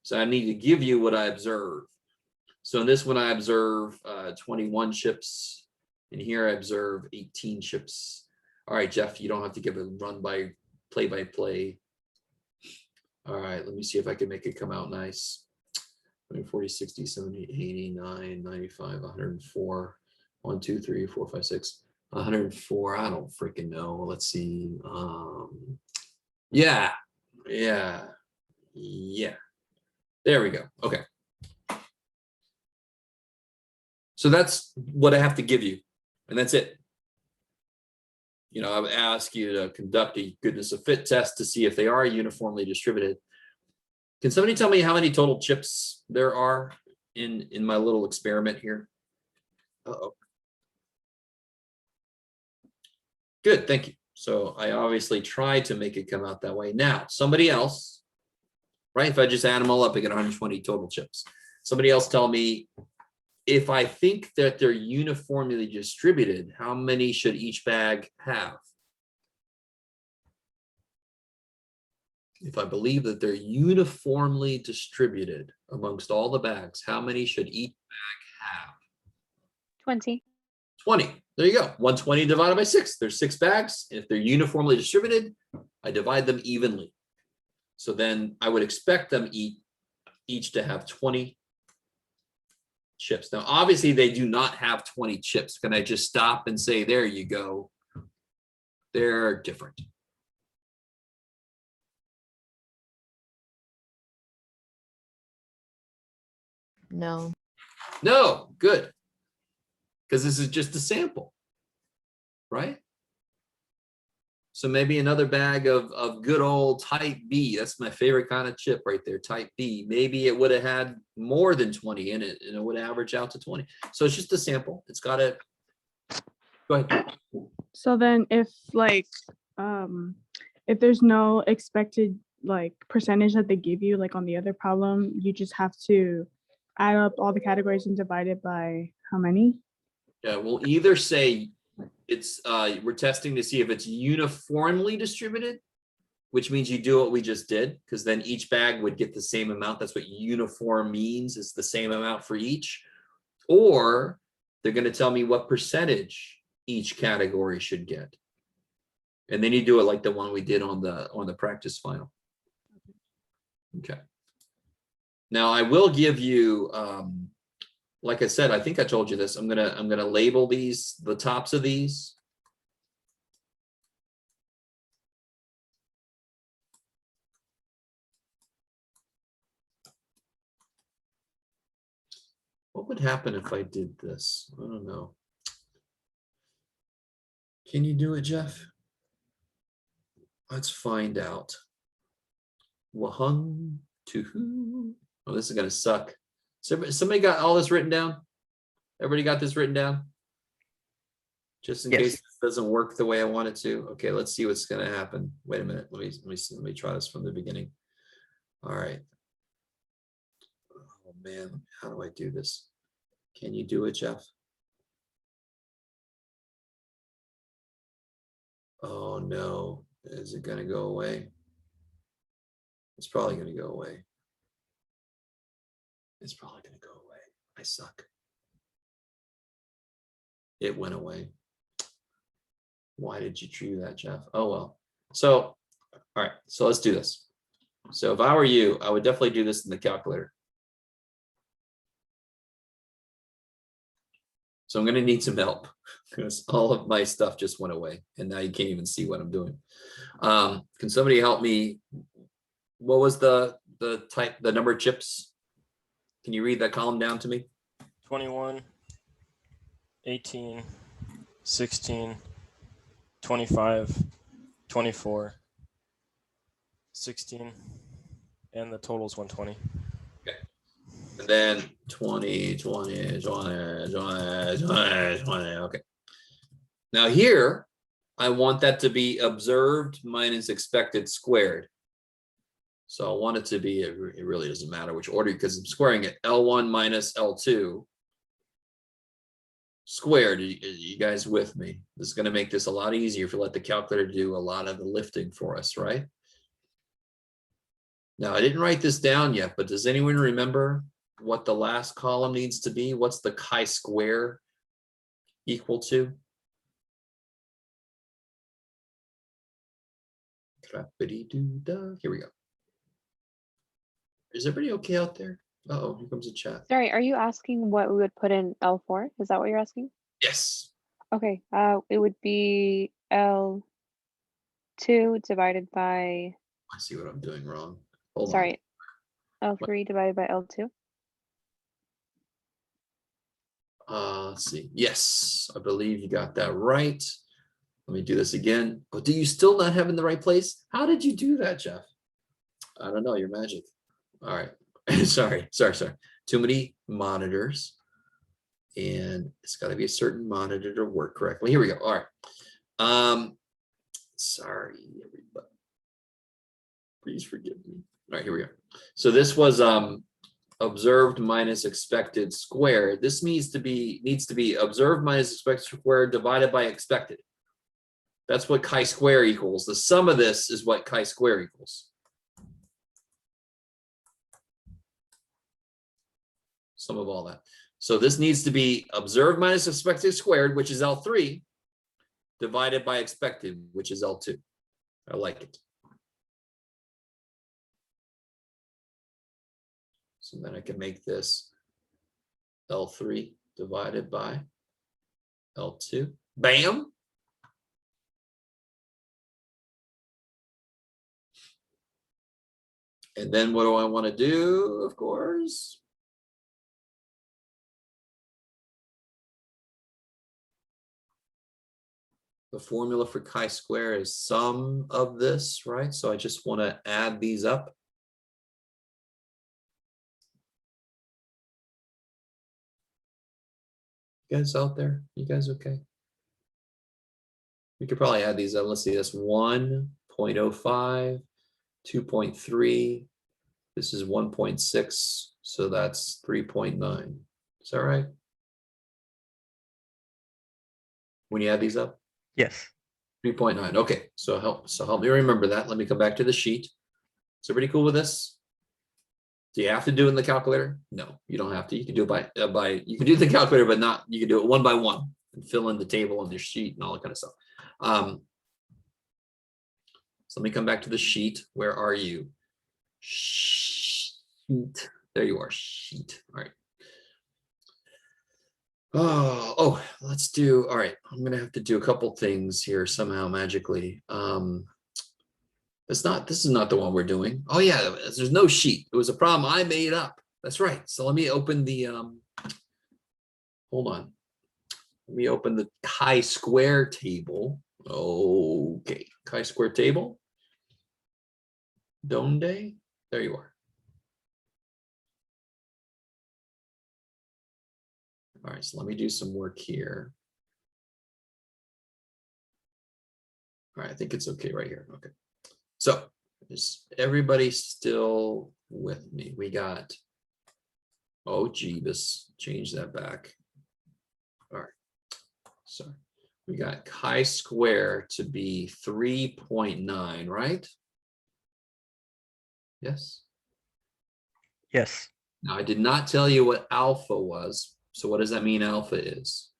So I need to give you what I observe. So in this one, I observe 21 chips. And here I observe 18 chips. All right, Jeff, you don't have to give a run by play. All right, let me see if I can make it come out nice. 40, 60, 70, 89, 95, 104, 1, 2, 3, 4, 5, 6, 104. I don't freaking know. Let's see. Yeah. There we go. Okay. So that's what I have to give you, and that's it. I would ask you to conduct a goodness of fit test to see if they are uniformly distributed. Can somebody tell me how many total chips there are in my little experiment here? Uh-oh. Good, thank you. So I obviously tried to make it come out that way. Now, somebody else, right? If I just add them all up, I get 120 total chips. Somebody else tell me, if I think that they're uniformly distributed, how many should each bag have? If I believe that they're uniformly distributed amongst all the bags, how many should each bag have? 20. 20. There you go. 120 divided by 6. There's 6 bags. If they're uniformly distributed, I divide them evenly. So then I would expect them each to have 20 chips. Now, obviously, they do not have 20 chips. Can I just stop and say, there you go? They're different. No. No, good. Because this is just a sample, right? So maybe another bag of good old type B. That's my favorite kind of chip right there, type B. Maybe it would have had more than 20 in it, and it would average out to 20. So it's just a sample. It's got to, go ahead. So then if there's no expected percentage that they give you, like on the other problem, you just have to add up all the categories and divide it by how many? Yeah, we'll either say it's we're testing to see if it's uniformly distributed, which means you do what we just did, because then each bag would get the same amount. That's what uniform means. It's the same amount for each. Or they're going to tell me what percentage each category should get. And then you do it like the one we did on the practice final. Okay. Now I will give you, like I said, I think I told you this. I'm gonna label the tops of these. What would happen if I did this? I don't know. Can you do it, Jeff? Let's find out. Wahung to who? Oh, this is gonna suck. Somebody got all this written down? Everybody got this written down? Just in case it doesn't work the way I want it to. Okay, let's see what's gonna happen. Wait a minute. Let me try this from the beginning. All right. Oh man, how do I do this? Can you do it, Jeff? Oh no, is it gonna go away? It's probably gonna go away. It's probably gonna go away. I suck. It went away. Why did you do that, Jeff? Oh, well. So, all right, so let's do this. So if I were you, I would definitely do this in the calculator. So I'm going to need some help because all of my stuff just went away and now you can't even see what I'm doing. Can somebody help me? What was the number of chips? Can you read that column down to me? 21, 18, 16, 25, 24, 16, and the total is 120. Okay. And then 20, 20, 20, 20, 20, 20. Okay. Now here, I want that to be observed minus expected squared. So I want it to be, it really doesn't matter which order because I'm squaring it. L1 minus L2 squared. You guys with me? This is going to make this a lot easier if you let the calculator do a lot of the lifting for us, right? Now, I didn't write this down yet, but does anyone remember what the last column needs to be? What's the chi-square equal to? Here we go. Is everybody okay out there? Uh-oh, here comes a chat. Sorry, are you asking what we would put in L4? Is that what you're asking? Yes. Okay, it would be L2 divided by, I see what I'm doing wrong. Hold sorry, L3 divided by L2. on. Let's see. Yes, I believe you got that right. Let me do this again. Oh, do you still not have in the right place? How did you do that, Jeff? I don't know, your magic. All right. sorry. Too many monitors. And it's got to be a certain monitor to work correctly. Here we go. All right. Sorry, everybody. Please forgive me. All right, here we go. So this was observed minus expected squared. This needs to be observed minus expected squared divided by expected. That's what chi-square equals. The sum of this is what chi-square equals. Sum of all that. So this needs to be observed minus expected squared, which is L3, divided by expected, which is L2. I like it. So then I can make this L3 divided by L2. Bam! And then what do I want to do, of course? The formula for chi-square is sum of this, right? So I just want to add these up. You guys out there? You guys okay? We could probably add these up. Let's see, that's 1.05, 2.3. This is 1.6, so that's 3.9. Is that right? When you add these up? Yes. 3.9. Okay, so help me remember that. Let me come back to the sheet. Is everybody cool with this? Do you have to do it in the calculator? No, you don't have to. You can do it by you can do the calculator, but not, you can do it one by one and fill in the table on your sheet and all that kind of stuff. So let me come back to the sheet. Where are you? Sheet. There you are. Sheet. All right. Oh, let's do. All right. I'm gonna have to do a couple things here somehow magically. This is not the one we're doing. Oh yeah, there's no sheet. It was a problem I made up. That's right. So let me open the hold on. Let me open the chi-square table. Okay, chi-square table. Donde? There you are. All right, so let me do some work here. All right, I think it's okay right here. Okay. So is everybody still with me? We got, oh, Jeebus, change that back. All right, so we got chi-square to be 3.9, right? Yes? Yes. Now, I did not tell you what alpha was. So what does that mean alpha is?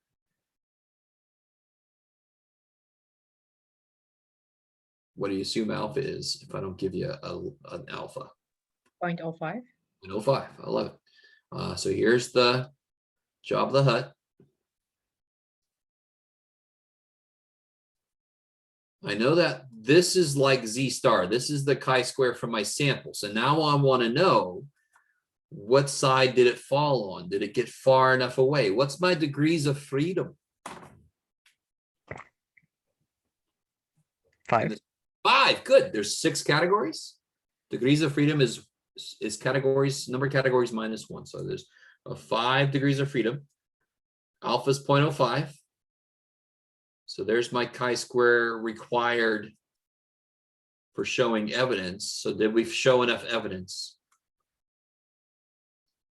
what do you assume alpha is if I don't give you an alpha? 0.05. 0.05. I love it. So here's the job of the hut. I know that this is like Z star. This is the chi-square from my sample. So now I want to know, what side did it fall on? Did it get far enough away? What's my degrees of freedom? 5. 5. Good. There's 6 categories. Degrees of freedom is categories, number of categories minus 1. So there's 5 degrees of freedom. Alpha is 0.05. So there's my chi-square required for showing evidence. So did we show enough evidence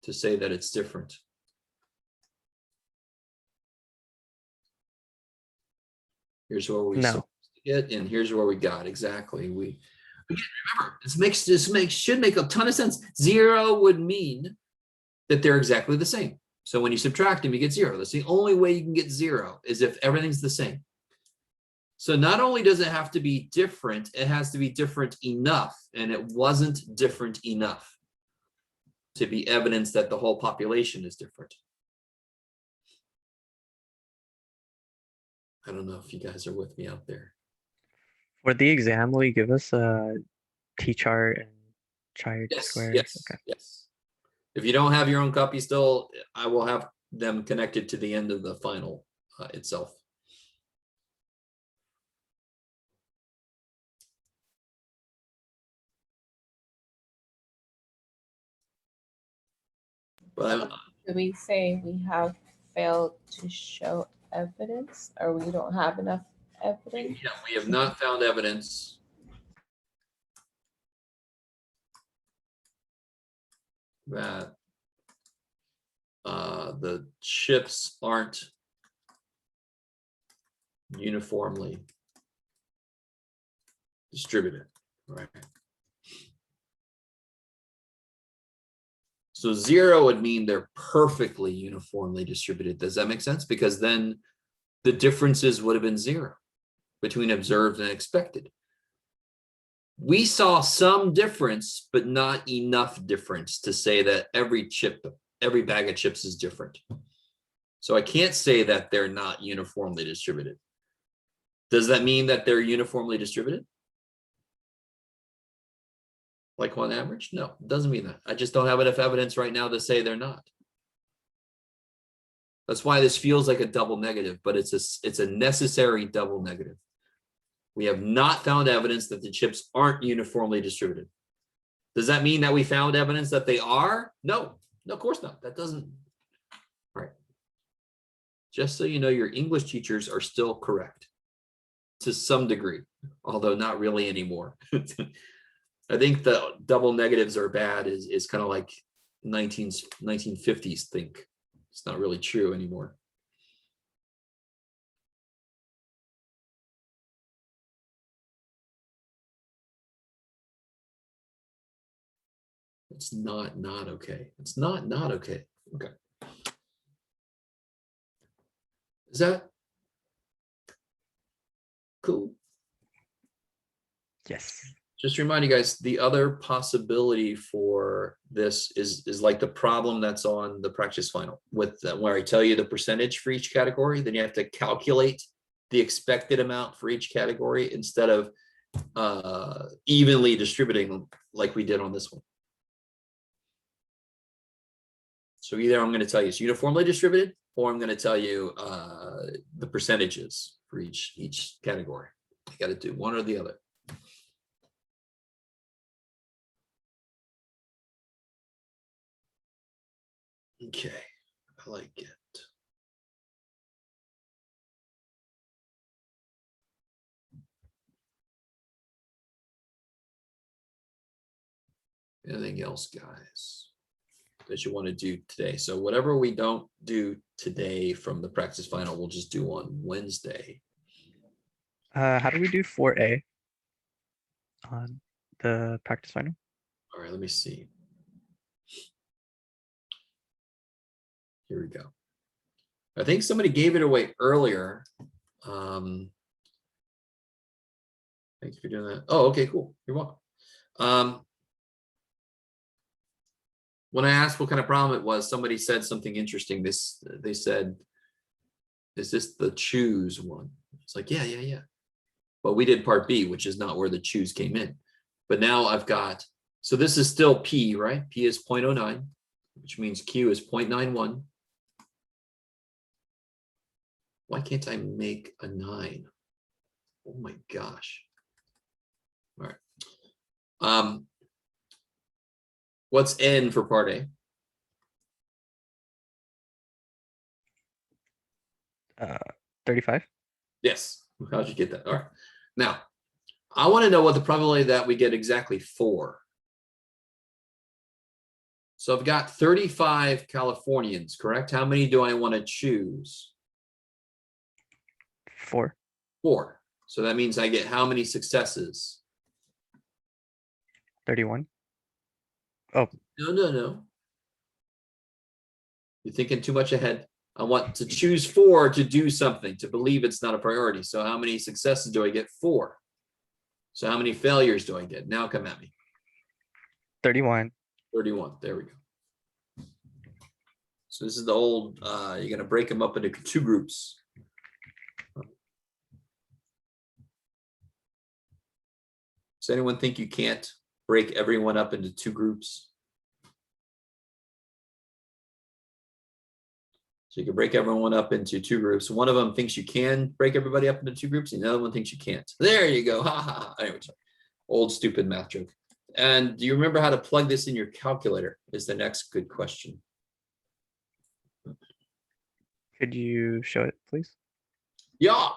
to say that it's different? Here's where we No. get, and here's where we got exactly. We remember, this should make a ton of sense. 0 would mean that they're exactly the same. So when you subtract them, you get 0. That's the only way you can get 0, is if everything's the same. So not only does it have to be different, it has to be different enough, and it wasn't different enough to be evidence that the whole population is different. I don't know if you guys are with me out there. For the exam, will you give us a t-chart and chi-square? Yes, Okay. yes. If you don't have your own copy still, I will have them connected to the end of the final itself. But Do we say we have failed to show evidence, or we don't have enough evidence? yeah, we have not found evidence that the chips aren't uniformly distributed, right? So 0 would mean they're perfectly uniformly distributed. Does that make sense? Because then the differences would have been 0 between observed and expected. We saw some difference, but not enough difference to say that every bag of chips is different. So I can't say that they're not uniformly distributed. Does that mean that they're uniformly distributed? Like on average? No, it doesn't mean that. I just don't have enough evidence right now to say they're not. That's why this feels like a double negative, but it's a necessary double negative. We have not found evidence that the chips aren't uniformly distributed. Does that mean that we found evidence that they are? No, of course not. That doesn't. All right. Just so you know, your English teachers are still correct to some degree, although not really anymore. I think the double negatives are bad is kind of like 1950s think. It's not really true anymore. It's not okay. It's not okay. Okay. Is that cool? Yes. Just to remind you guys, the other possibility for this is like the problem that's on the practice final with where I tell you the percentage for each category, then you have to calculate the expected amount for each category instead of evenly distributing like we did on this one. So either I'm going to tell you it's uniformly distributed, or I'm going to tell you the percentages for each category. You got to do one or the other. Okay, I like it. Anything else, guys, that you want to do today? So whatever we don't do today from the practice final, we'll just do on Wednesday. How do we do 4A on the practice final? All right, let me see. Here we go. I think somebody gave it away earlier. Thank you for doing that. Oh, okay, cool. You're welcome. When I asked what kind of problem it was, somebody said something interesting. They said, is this the choose one? It's like, yeah. But we did part B, which is not where the choose came in. But now I've got, so this is still P, right? P is 0.09, which means Q is 0.91. Why can't I make a 9? Oh my gosh. All right. What's N for part A? 35. Yes. How'd you get that? All right. Now, I want to know what the probability that we get exactly 4. So I've got 35 Californians, correct? How many do I want to choose? 4. 4. So that means I get how many successes? 31. Oh, No. You're thinking too much ahead. I want to choose 4 to do something, to believe it's not a priority. So how many successes do I get? 4. So how many failures do I get? Now come at me. 31. 31. There we go. So this is the old, you're going to break them up into 2 groups. Does anyone think you can't break everyone up into 2 groups? So you can break everyone up into 2 groups. One of them thinks you can break everybody up into 2 groups, and the other one thinks you can't. There you go. Ha ha. Anyway, old stupid math joke. And do you remember how to plug this in your calculator? Is the next good question. Could you show it, please? Yeah.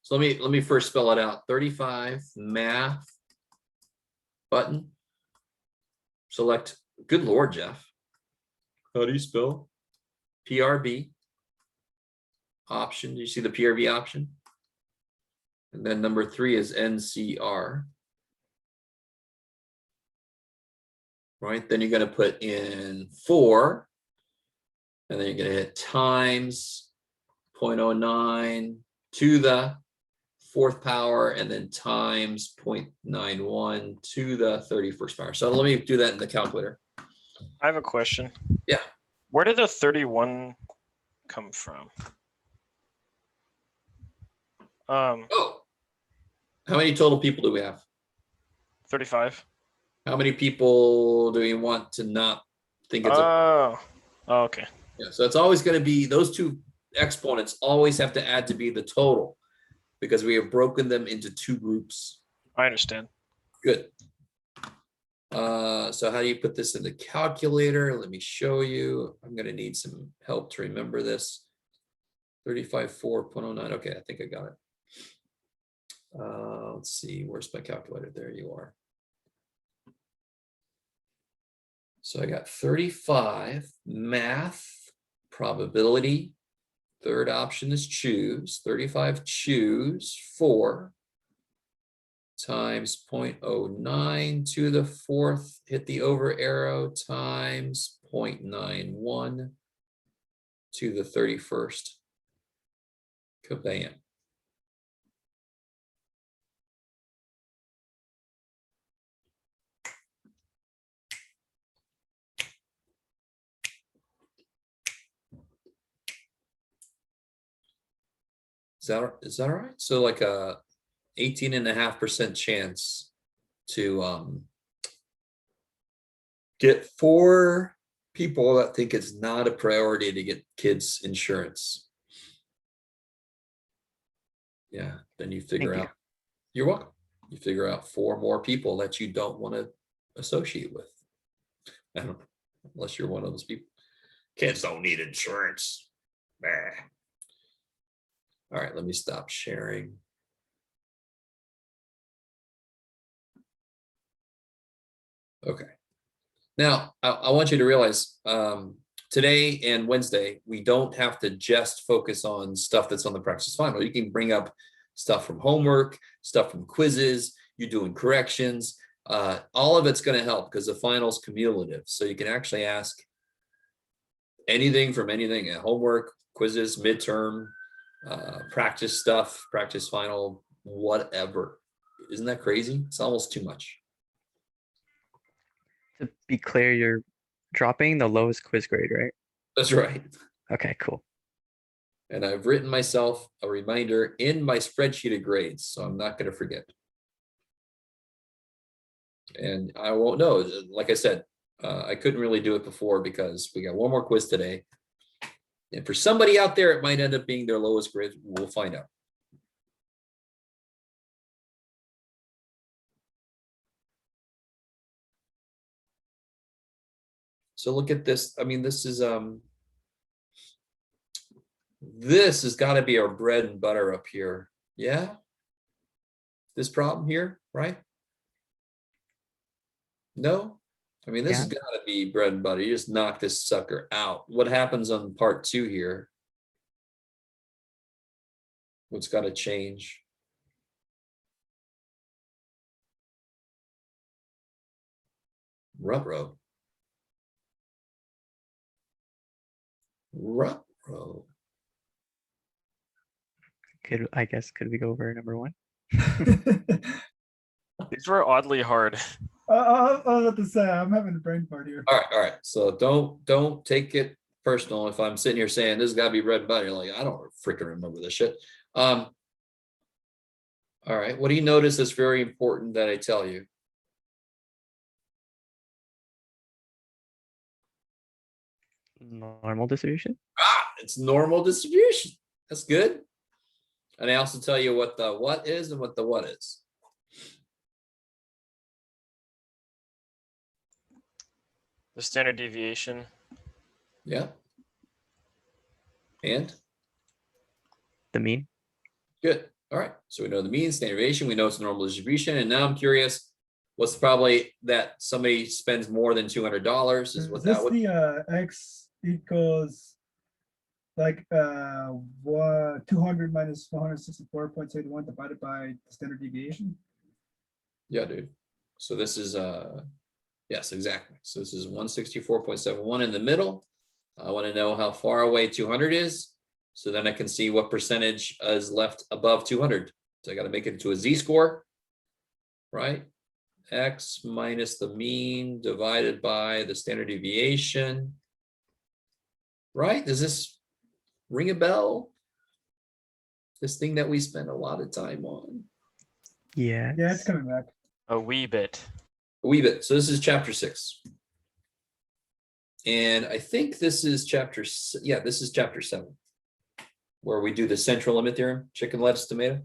So let me first spell it out. 35 math button. Select. Good Lord, Jeff. How do you spell? PRB option. Do you see the PRB option? And then number 3 is NCR. Right. Then you're going to put in 4. And then you're going to hit times 0.09 to the 4th power, and then times 0.91 to the 31st power. So let me do that in the calculator. I have a question. Yeah. Where did the 31 come from? Oh, how many total people do we have? 35. How many people do we want to not think it's Oh, okay. Yeah, so it's always going to be those 2 exponents always have to add to be the total, because we have broken them into 2 groups. I understand. Good. So how do you put this in the calculator? Let me show you. I'm going to need some help to remember this. 35.4.09. Okay, I think I got it. Let's see. Where's my calculator? There you are. So I got 35 math probability. 3rd option is choose. 35 choose 4 times 0.09 to the 4th, hit the over arrow, times 0.91 to the 31st. Kabam. Is that all right? So like a 18.5% chance to get 4 people that think it's not a priority to get kids insurance. Yeah, then you figure out. You're welcome. You figure out 4 more people that you don't want to associate with. I don't know, unless you're one of those people. Kids don't need insurance. Bah. All right, let me stop sharing. Okay. Now, I want you to realize today and Wednesday, we don't have to just focus on stuff that's on the practice final. You can bring up stuff from homework, stuff from quizzes, you're doing corrections. All of it's going to help because the final's cumulative. So you can actually ask anything from anything at homework, quizzes, midterm, practice stuff, practice final, whatever. Isn't that crazy? It's almost too much. To be clear, you're dropping the lowest quiz grade, right? That's right. Okay, cool. And I've written myself a reminder in my spreadsheet of grades, so I'm not going to forget. And I won't know. Like I said, I couldn't really do it before because we got one more quiz today. And for somebody out there, it might end up being their lowest grade. We'll find out. So look at this. I mean, this has got to be our bread and butter up here. Yeah. This problem here, right? No. I mean, this has got to be bread and butter. You just knock this sucker out. What happens on part 2 here? What's got to change? Ruh-roh. Ruh-roh. Could we go over number 1? These were oddly hard. I'll let this say I'm having a brain fart here. All right. So don't take it personal. If I'm sitting here saying this has got to be bread and butter, you're like, I don't freaking remember this shit. All right. What do you notice that's very important that I tell you? Normal distribution. It's normal distribution. That's good. And I also tell you what the what is and what the what is. The standard deviation. Yeah. And? The mean. Good. All right. So we know the mean, standard deviation. We know it's normal distribution. And now I'm curious, what's probably that somebody spends more than $200 is what that would be. The x equals like 200 minus 464.71 divided by the standard deviation? Yeah, dude. So this is yes, exactly. So this is 164.71 in the middle. I want to know how far away 200 is. So then I can see what percentage is left above 200. So I got to make it into a z-score, right? X minus the mean divided by the standard deviation. Right? Does this ring a bell? This thing that we spend a lot of time on. Yeah. Yeah, it's coming back. A wee bit. A wee bit. So this is chapter 6. And I think this is chapter 7, where we do the central limit theorem, chicken, lettuce, tomato.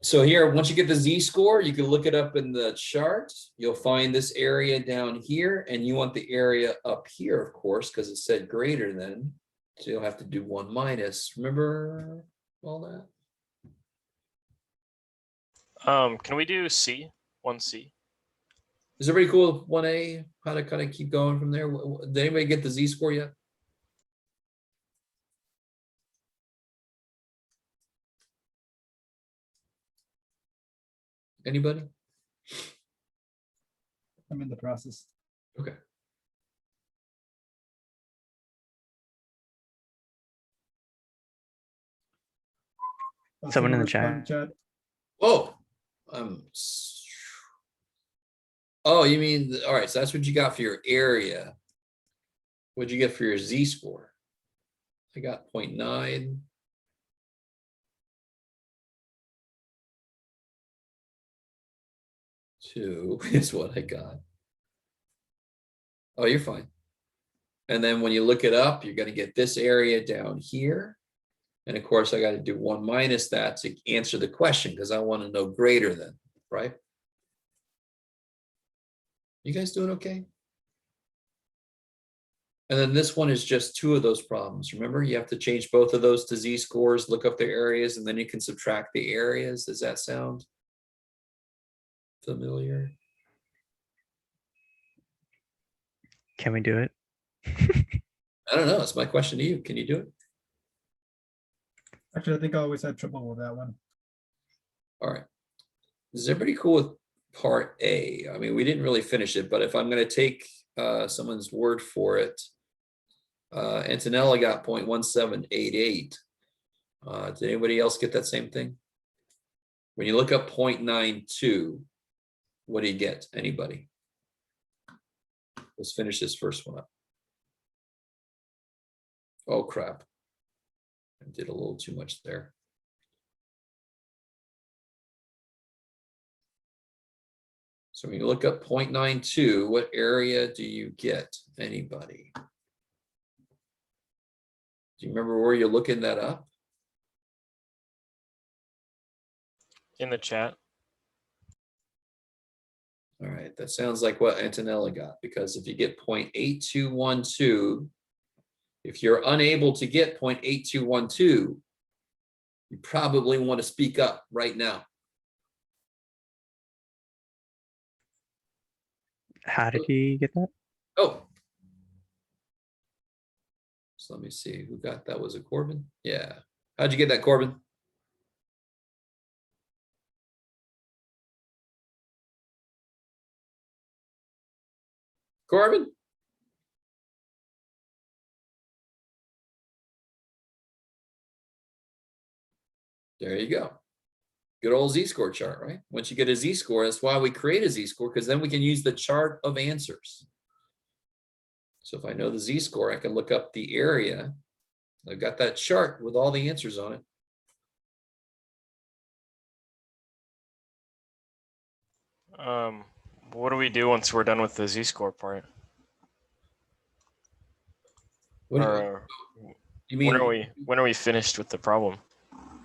So here, once you get the z-score, you can look it up in the chart. You'll find this area down here, and you want the area up here, of course, because it said greater than. So you'll have to do 1 minus. Remember all that? Can we do C? 1C? Is everybody cool with 1A? How to kind of keep going from there? Did anybody get the z-score yet? Anybody? I'm in the process. Okay. Someone in the chat. Oh, oh, you mean, all right, so that's what you got for your area. What'd you get for your z-score? I got 0.9. Is what I got. Oh, you're fine. And then when you look it up, you're going to get this area down here. And of course, I got to do 1 minus that to answer the question because I want to know greater than, right? You guys doing okay? And then this one is just 2 of those problems. Remember, you have to change both of those to z-scores, look up their areas, and then you can subtract the areas. Does that sound familiar? Can we do it? I don't know. It's my question to you. Can you do it? Actually, I think I always had trouble with that one. All right. Is everybody cool with part A? I mean, we didn't really finish it, but if I'm going to take someone's word for it, Antonella got 0.1788. Did anybody else get that same thing? When you look up 0.92, what do you get? Anybody? Let's finish this first one up. Oh, crap. I did a little too much there. So when you look up 0.92, what area do you get? Anybody? Do you remember where you're looking that up? In the chat. All right, that sounds like what Antonella got, because if you get 0.8212, if you're unable to get 0.8212, you probably want to speak up right now. How did he get that? Oh. So let me see who got that. Was it Corbin? Yeah. How'd you get that, Corbin? Corbin? There you go. Good old z-score chart, right? Once you get a z-score, that's why we create a z-score, because then we can use the chart of answers. So if I know the z-score, I can look up the area. I've got that chart with all the answers on it. What do we do once we're done with the z-score part? What do Or you mean? When are we finished with the problem?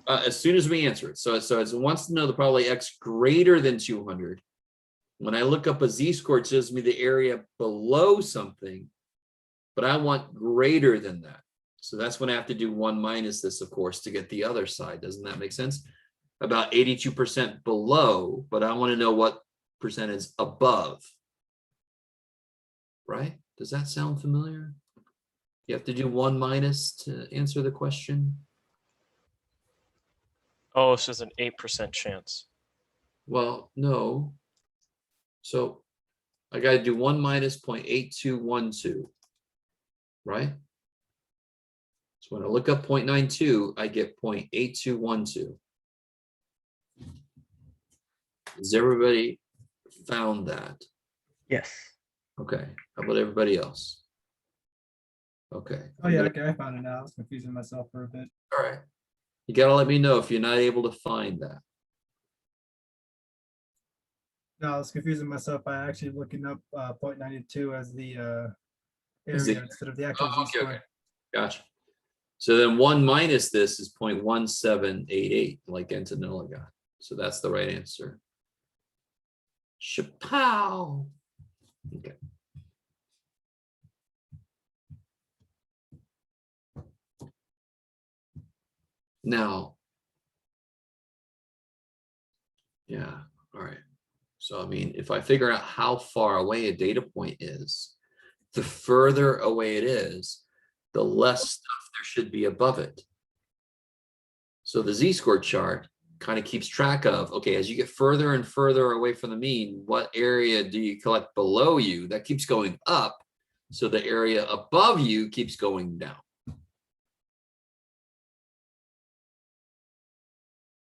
As soon as we answer it. So it wants to know the probability x greater than 200. When I look up a z-score, it tells me the area below something, but I want greater than that. So that's when I have to do 1 minus this, of course, to get the other side. Doesn't that make sense? About 82% below, but I want to know what percent is above. Right? Does that sound familiar? You have to do 1 minus to answer the question. Oh, so it's an 8% chance. Well, no. So I got to do 1 minus 0.8212, right? So when I look up 0.92, I get 0.8212. Has everybody found that? Yes. Okay. How about everybody else? Okay. Oh yeah, okay, I found it now. I was confusing myself for a bit. All right. You got to let me know if you're not able to find that. No, I was confusing myself by actually looking up 0.92 as the area instead of the actual Oh, z-score. okay. Gotcha. So then 1 minus this is 0.1788, like Antonella got. So that's the right answer. Chapow. Okay. Now, yeah, all right. So, I mean, if I figure out how far away a data point is, the further away it is, the less stuff there should be above it. So the z-score chart kind of keeps track of, okay, as you get further and further away from the mean, what area do you collect below you? That keeps going up. So the area above you keeps going down.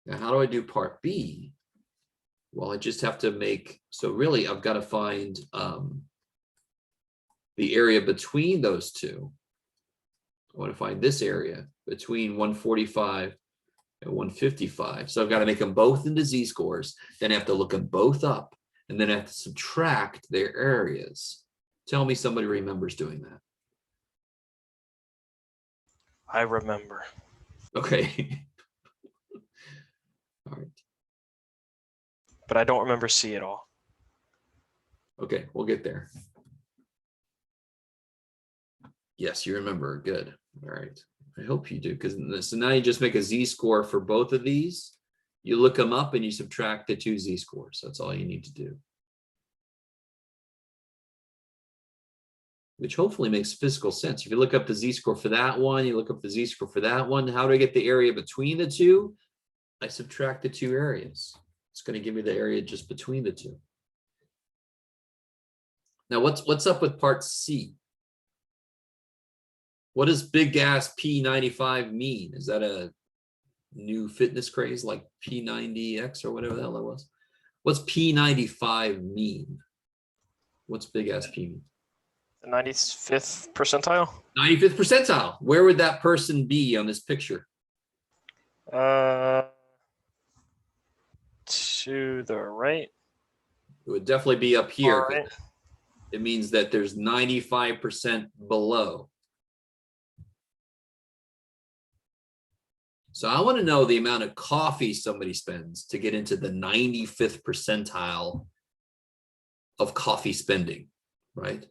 Now, how do I do part B? Well, I just have to make, so really I've got to find the area between those two. I want to find this area between 145 and 155. So I've got to make them both into z-scores. Then I have to look them both up, and then I have to subtract their areas. Tell me somebody remembers doing that. I remember. Okay. All right. But I don't remember C at all. Okay, we'll get there. Yes, you remember. Good. All right. I hope you do, because so now you just make a z-score for both of these. You look them up and you subtract the two z-scores. That's all you need to do. Which hopefully makes physical sense. If you look up the z-score for that one, you look up the z-score for that one. How do I get the area between the two? I subtract the two areas. It's going to give me the area just between the two. Now, what's up with part C? What does big ass P95 mean? Is that a new fitness craze like P90X or whatever the hell that was. What's P95 mean? What's big ass P mean? The 95th percentile? 95th percentile. Where would that person be on this picture? To the right. It would definitely be up here. All right. It means that there's 95% below. So I want to know the amount of coffee somebody spends to get into the 95th percentile of coffee spending, right?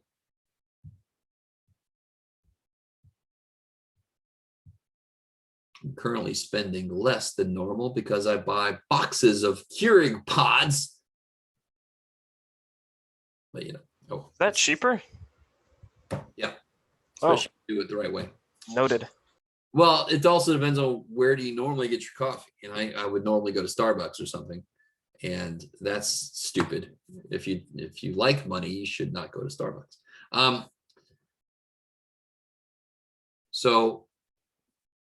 I'm currently spending less than normal because I buy boxes of Keurig pods. But you know, oh, Is that cheaper? Yeah. Oh. Especially if you do it the right way. Noted. Well, it also depends on where do you normally get your coffee. And I would normally go to Starbucks or something. And that's stupid. If you like money, you should not go to Starbucks. So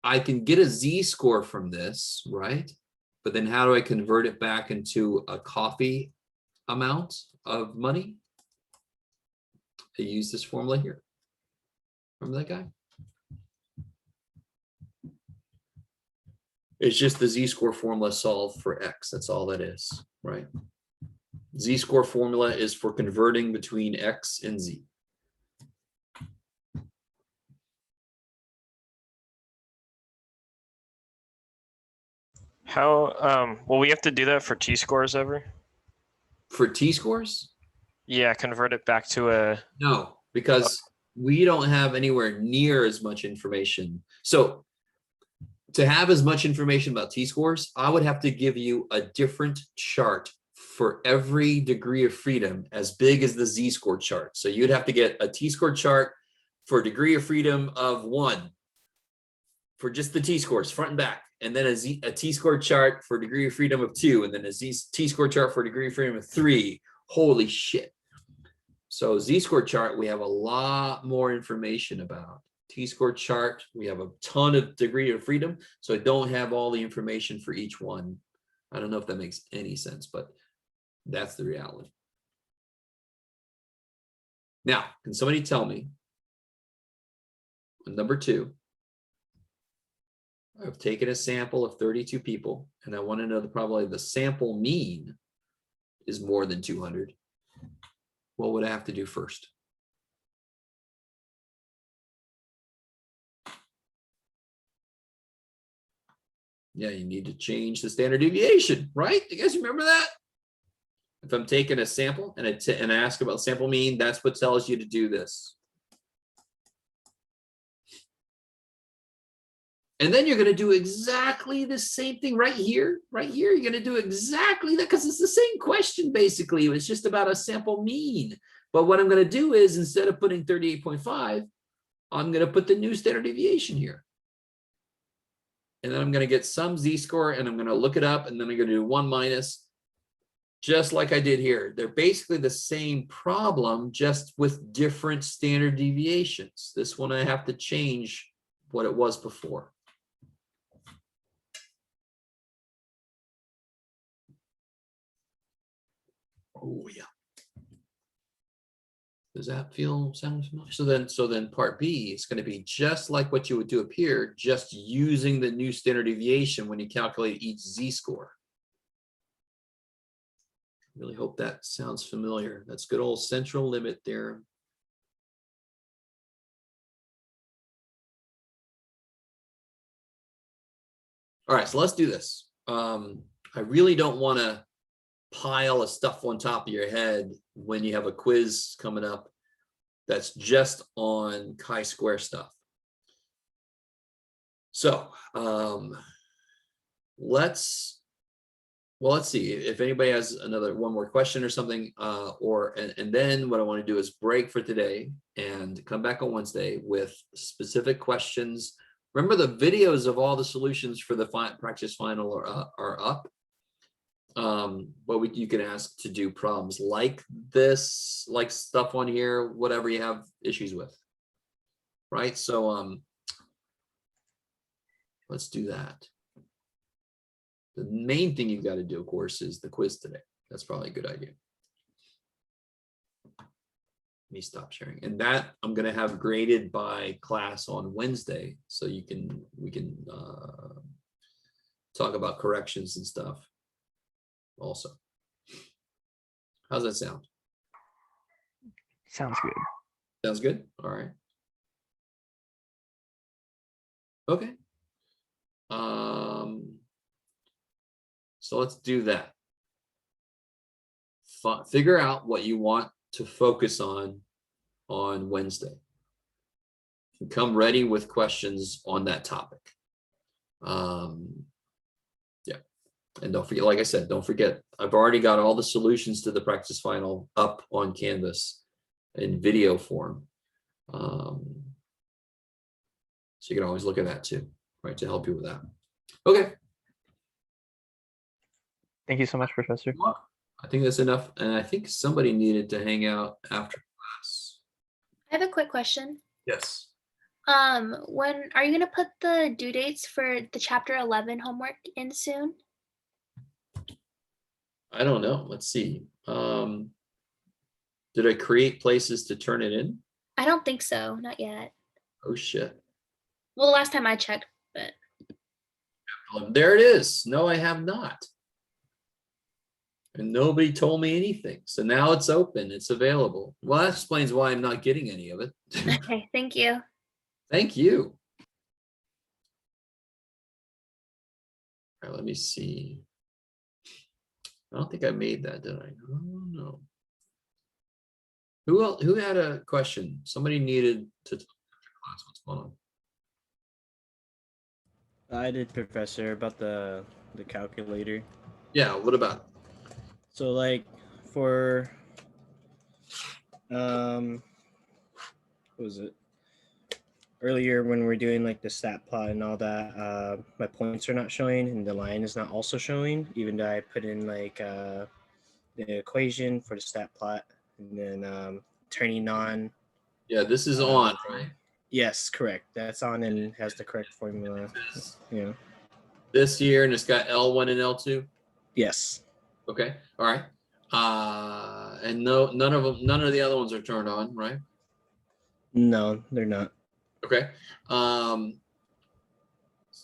I can get a Z-score from this, right? But then how do I convert it back into a coffee amount of money? I use this formula here. Remember that guy? It's just the Z-score formula solved for X. That's all that is, right? Z-score formula is for converting between X and Z. How, will we have to do that for T-scores ever? For T-scores? Yeah, convert it back to a... No, because we don't have anywhere near as much information. So to have as much information about T-scores, I would have to give you a different chart for every degree of freedom as big as the Z-score chart. So you'd have to get a T-score chart for degree of freedom of 1 for just the T-scores front and back, and then a T-score chart for degree of freedom of 2, and then a T-score chart for degree of freedom of 3. Holy shit. So Z-score chart, we have a lot more information about. T-score chart, we have a ton of degree of freedom, so I don't have all the information for each one. I don't know if that makes any sense, but that's the reality. Now, can somebody tell me, number 2, I've taken a sample of 32 people, and I want to know probably the sample mean is more than 200. What would I have to do first? Yeah, you need to change the standard deviation, right? You guys remember that? If I'm taking a sample and I ask about sample mean, that's what tells you to do this. And then you're going to do exactly the same thing right here. Right here, you're going to do exactly that because it's the same question, basically. It was just about a sample mean. But what I'm going to do is instead of putting 38.5, I'm going to put the new standard deviation here. And then I'm going to get some Z-score, and I'm going to look it up, and then I'm going to do 1 minus, just like I did here. They're basically the same problem, just with different standard deviations. This one I have to change what it was before. Oh yeah. Does that sound familiar? So then part B is going to be just like what you would do up here, just using the new standard deviation when you calculate each Z-score. Really hope that sounds familiar. That's good old central limit theorem. All right, so let's do this. I really don't want to pile of stuff on top of your head when you have a quiz coming up that's just on chi-square stuff. So let's see if anybody has one more question or something, and then what I want to do is break for today and come back on Wednesday with specific questions. Remember, the videos of all the solutions for the practice final are up. But you can ask to do problems like this, like stuff on here, whatever you have issues with, right? So let's do that. The main thing you've got to do, of course, is the quiz today. That's probably a good idea. Let me stop sharing. And that I'm going to have graded by class on Wednesday. So we can talk about corrections and stuff also. How's that sound? Sounds good. Sounds good. All right. Okay. So let's do that. Figure out what you want to focus on Wednesday. And come ready with questions on that topic. Yeah. And don't forget, like I said, don't forget, I've already got all the solutions to the practice final up on Canvas in video form. So you can always look at that too, right, to help you with that. Okay. Thank you so much, Professor. I think that's enough. And I think somebody needed to hang out after class. I have a quick question. Yes. When are you gonna put the due dates for the chapter 11 homework in soon? I don't know. Let's see. Did I create places to turn it in? I don't think so, not yet. Oh shit. Well, the last time I checked, but There it is. No, I have not. And nobody told me anything. So now it's open. It's available. Well, that explains why I'm not getting any of it. okay, thank you. Thank you. All right, let me see. I don't think I made that, did I? Oh, no. Who else? Who had a question? Somebody needed to talk to class. What's going on? I did, Professor, about the calculator. Yeah, what about it? So like for what was it? Earlier when we're doing like the stat plot and all that, my points are not showing and the line is not also showing, even though I put in like the equation for the stat plot and then turning on. Yeah, this is on, right? Yes, correct. That's on and has the correct formula. Yeah. This year, and it's got L1 and L2. Yes. Okay. All right. And no, none of the other ones are turned on, right? No, they're not. Okay. So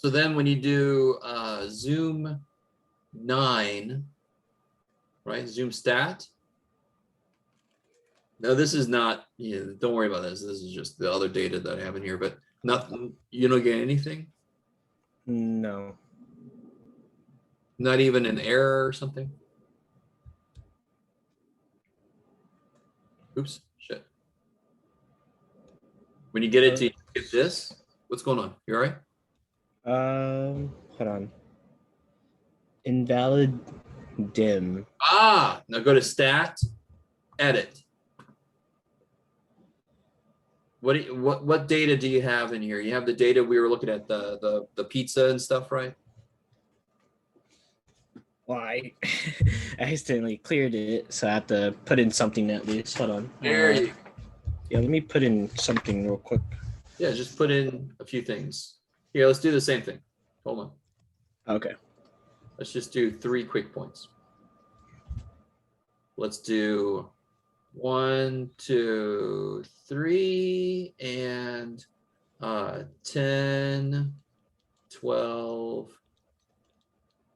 then when you do Zoom 9, right? Zoom stat. No, this is not, don't worry about this. This is just the other data that I have in here, but nothing, you don't get anything? No. Not even an error or something? Oops, shit. When you get it to get this, what's going on? You all right? Hold on. Invalid dim. Ah, now go to stat, edit. What data do you have in here? You have the data we were looking at, the pizza and stuff, right? Well, I accidentally cleared it, so I have to put in something at least. Hold on. There you go. Yeah, let me put in something real quick. Yeah, just put in a few things. Here, let's do the same thing. Hold on. Okay. Let's just do 3 quick points. Let's do 1, 2, 3, and 10, 12,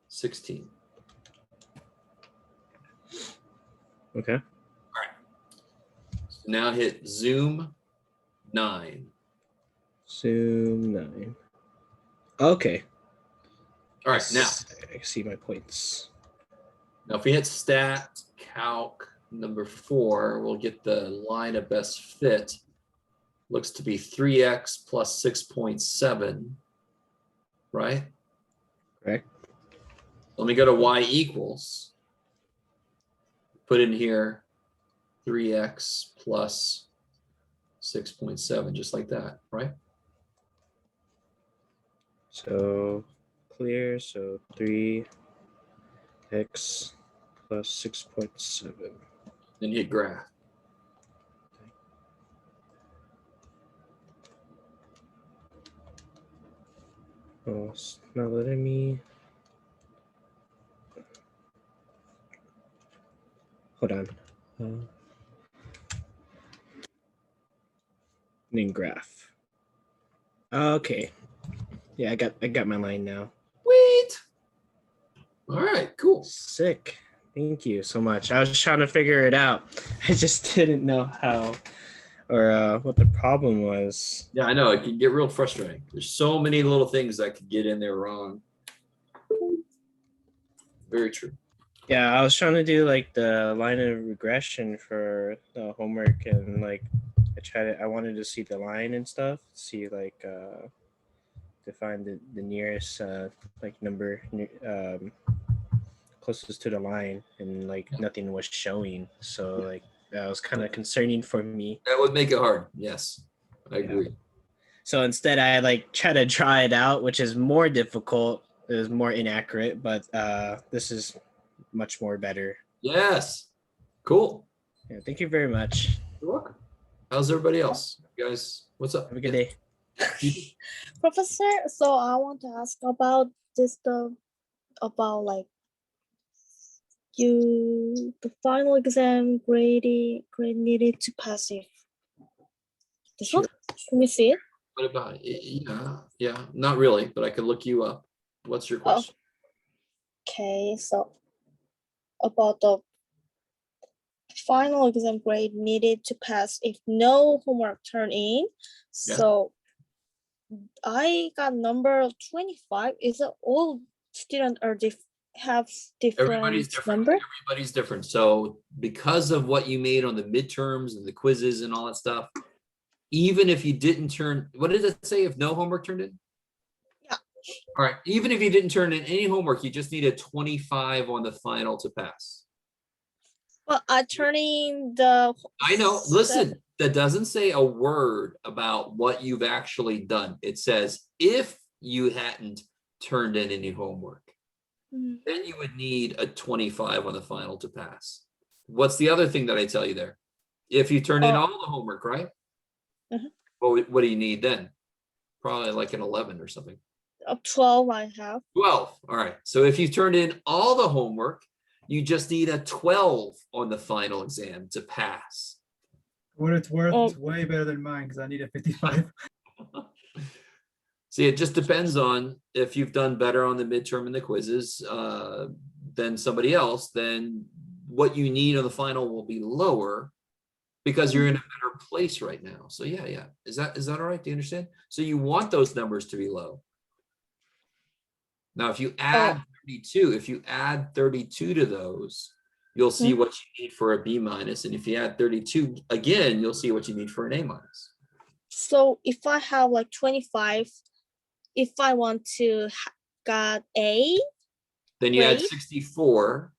16. Okay. All right. So now hit Zoom 9. Zoom 9. Okay. All right, now. I can see my points. Now, if we hit stat calc number 4, we'll get the line of best fit. Looks to be 3x plus 6.7, right? Correct. Let me go to y equals. Put in here 3x plus 6.7, just like that, right? So clear. So 3x plus 6.7. Then hit graph. Oh, it's not letting me. hold on. Name graph. Okay. Yeah, I got my line now. Sweet. All right, cool. Sick. Thank you so much. I was trying to figure it out. I just didn't know how or what the problem was. Yeah, I know. It can get real frustrating. There's so many little things that could get in there wrong. Very true. Yeah, I was trying to do like the line of regression for the homework, and like I wanted to see the line and stuff, see like to find the nearest like number closest to the line, and like nothing was showing. So like that was kind of concerning for me. That would make it hard. Yes, I agree. So instead, I like try to draw it out, which is more difficult. It is more inaccurate, but this is much more better. Yes. Cool. Yeah, thank you very much. You're welcome. How's everybody else? You guys, what's up? Have a good day. Professor, so I want to ask about this stuff about like the final exam grade needed to pass it. This one? Can you see it? What about it? Yeah, not really, but I can look you up. What's your question? Okay, so about the final exam grade needed to pass if no homework turned in. Yeah. So I got number 25. Is it all students are have different Everybody's different. number? Everybody's different. So because of what you made on the midterms and the quizzes and all that stuff, even if you didn't turn, what did it say if no homework turned in? Yeah. All right. Even if you didn't turn in any homework, you just need a 25 on the final to pass. Well, I turning the. I know. Listen, that doesn't say a word about what you've actually done. It says if you hadn't turned in any homework, then you would need a 25 on the final to pass. What's the other thing that I tell you there? If you turn in all the homework, right? Well, what do you need then? Probably like an 11 or something. 12 I have. 12. All right. So if you turned in all the homework, you just need a 12 on the final exam to pass. What it's worth, it's way better than mine because I need a 55. See, it just depends on if you've done better on the midterm and the quizzes than somebody else, then what you need on the final will be lower because you're in a better place right now. So yeah. Is that all right? Do you understand? So you want those numbers to be low. Now, if you add 32 to those, you'll see what you need for a B minus. And if you add 32 again, you'll see what you need for an A minus. So if I have like 25, if I want to got A, then you add 64.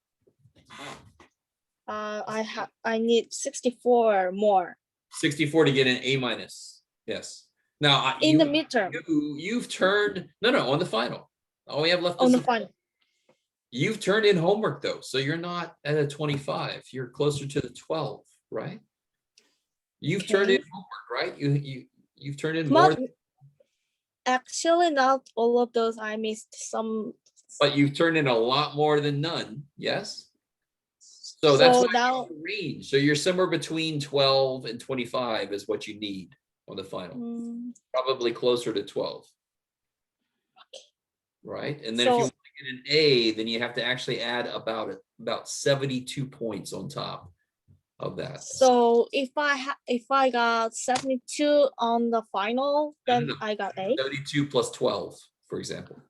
I need 64 more. 64 to get an A minus. Yes. Now in the midterm. You've turned on the final. All we have left on is the final. You've turned in homework though, so you're not at a 25. You're closer to the 12, right? You've turned in homework, right? You've turned in more. Actually, not all of those. I missed some. But you've turned in a lot more than none. Yes. So that's what now range. So you're somewhere between 12 and 25 is what you need on the final. Probably closer to 12. Right. And then if you want to get an A, then you have to actually add about 72 points on top of that. So if I got 72 on the final, then I got A. 72 plus 12, for example.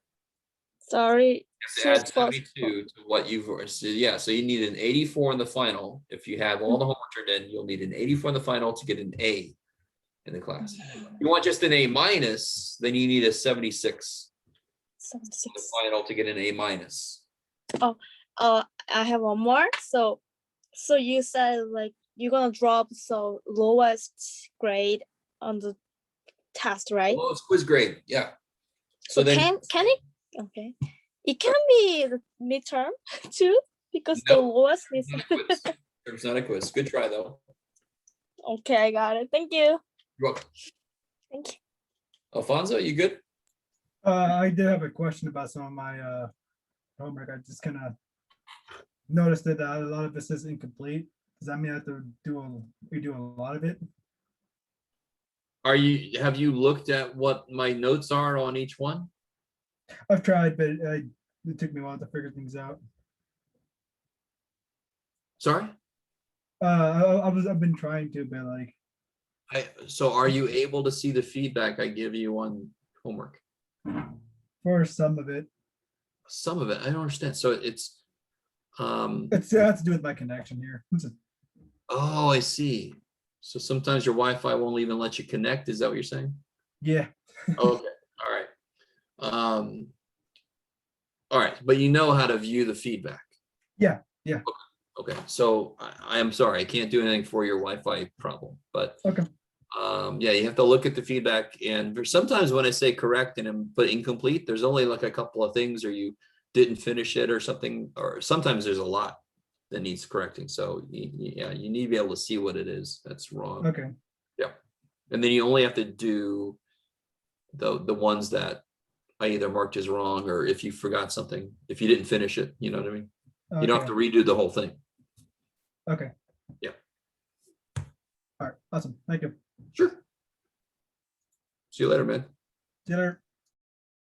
Sorry. You have to add 72 to what you've so you need an 84 in the final. If you have all the homework turned in, you'll need an 84 in the final to get an A in the class. If you want just an A minus, then you need a 76. The final to get an A minus. I have one more. So you said like you're gonna drop lowest grade on the test, right? Lowest quiz grade, yeah. So then can it? Okay, it can be the midterm too because the lowest is. There's not a quiz. Good try though. Okay, I got it. Thank you. You're welcome. Thank you. Alfonso, you good? I did have a question about some of my homework. I just kind of noticed that a lot of this is incomplete. Does that mean I have to redo a lot of it? Have you looked at what my notes are on each one? I've tried, but it took me a while to figure things out. Sorry? I've been trying to, but like, So are you able to see the feedback I give you on homework? for some of it, Some of it, I don't understand. So it has to do with my connection here. oh, I see. So sometimes your Wi-Fi won't even let you connect. Is that what you're saying? Yeah. Okay, all right. All right, but you know how to view the feedback. Yeah. Okay, so I am sorry, I can't do anything for your Wi-Fi problem, but Okay. yeah, you have to look at the feedback, and sometimes when I say correct and put incomplete, there's only like a couple of things, or you didn't finish it or something, or sometimes there's a lot that needs correcting. So yeah, you need to be able to see what it is that's wrong. Okay. Yeah, and then you only have to do the ones that I either marked as wrong, or if you forgot something, if you didn't finish it, you know what I mean? You don't have to redo the whole thing. Okay. Yeah. All right. Awesome. Thank you. Sure. See you later, man. See you later.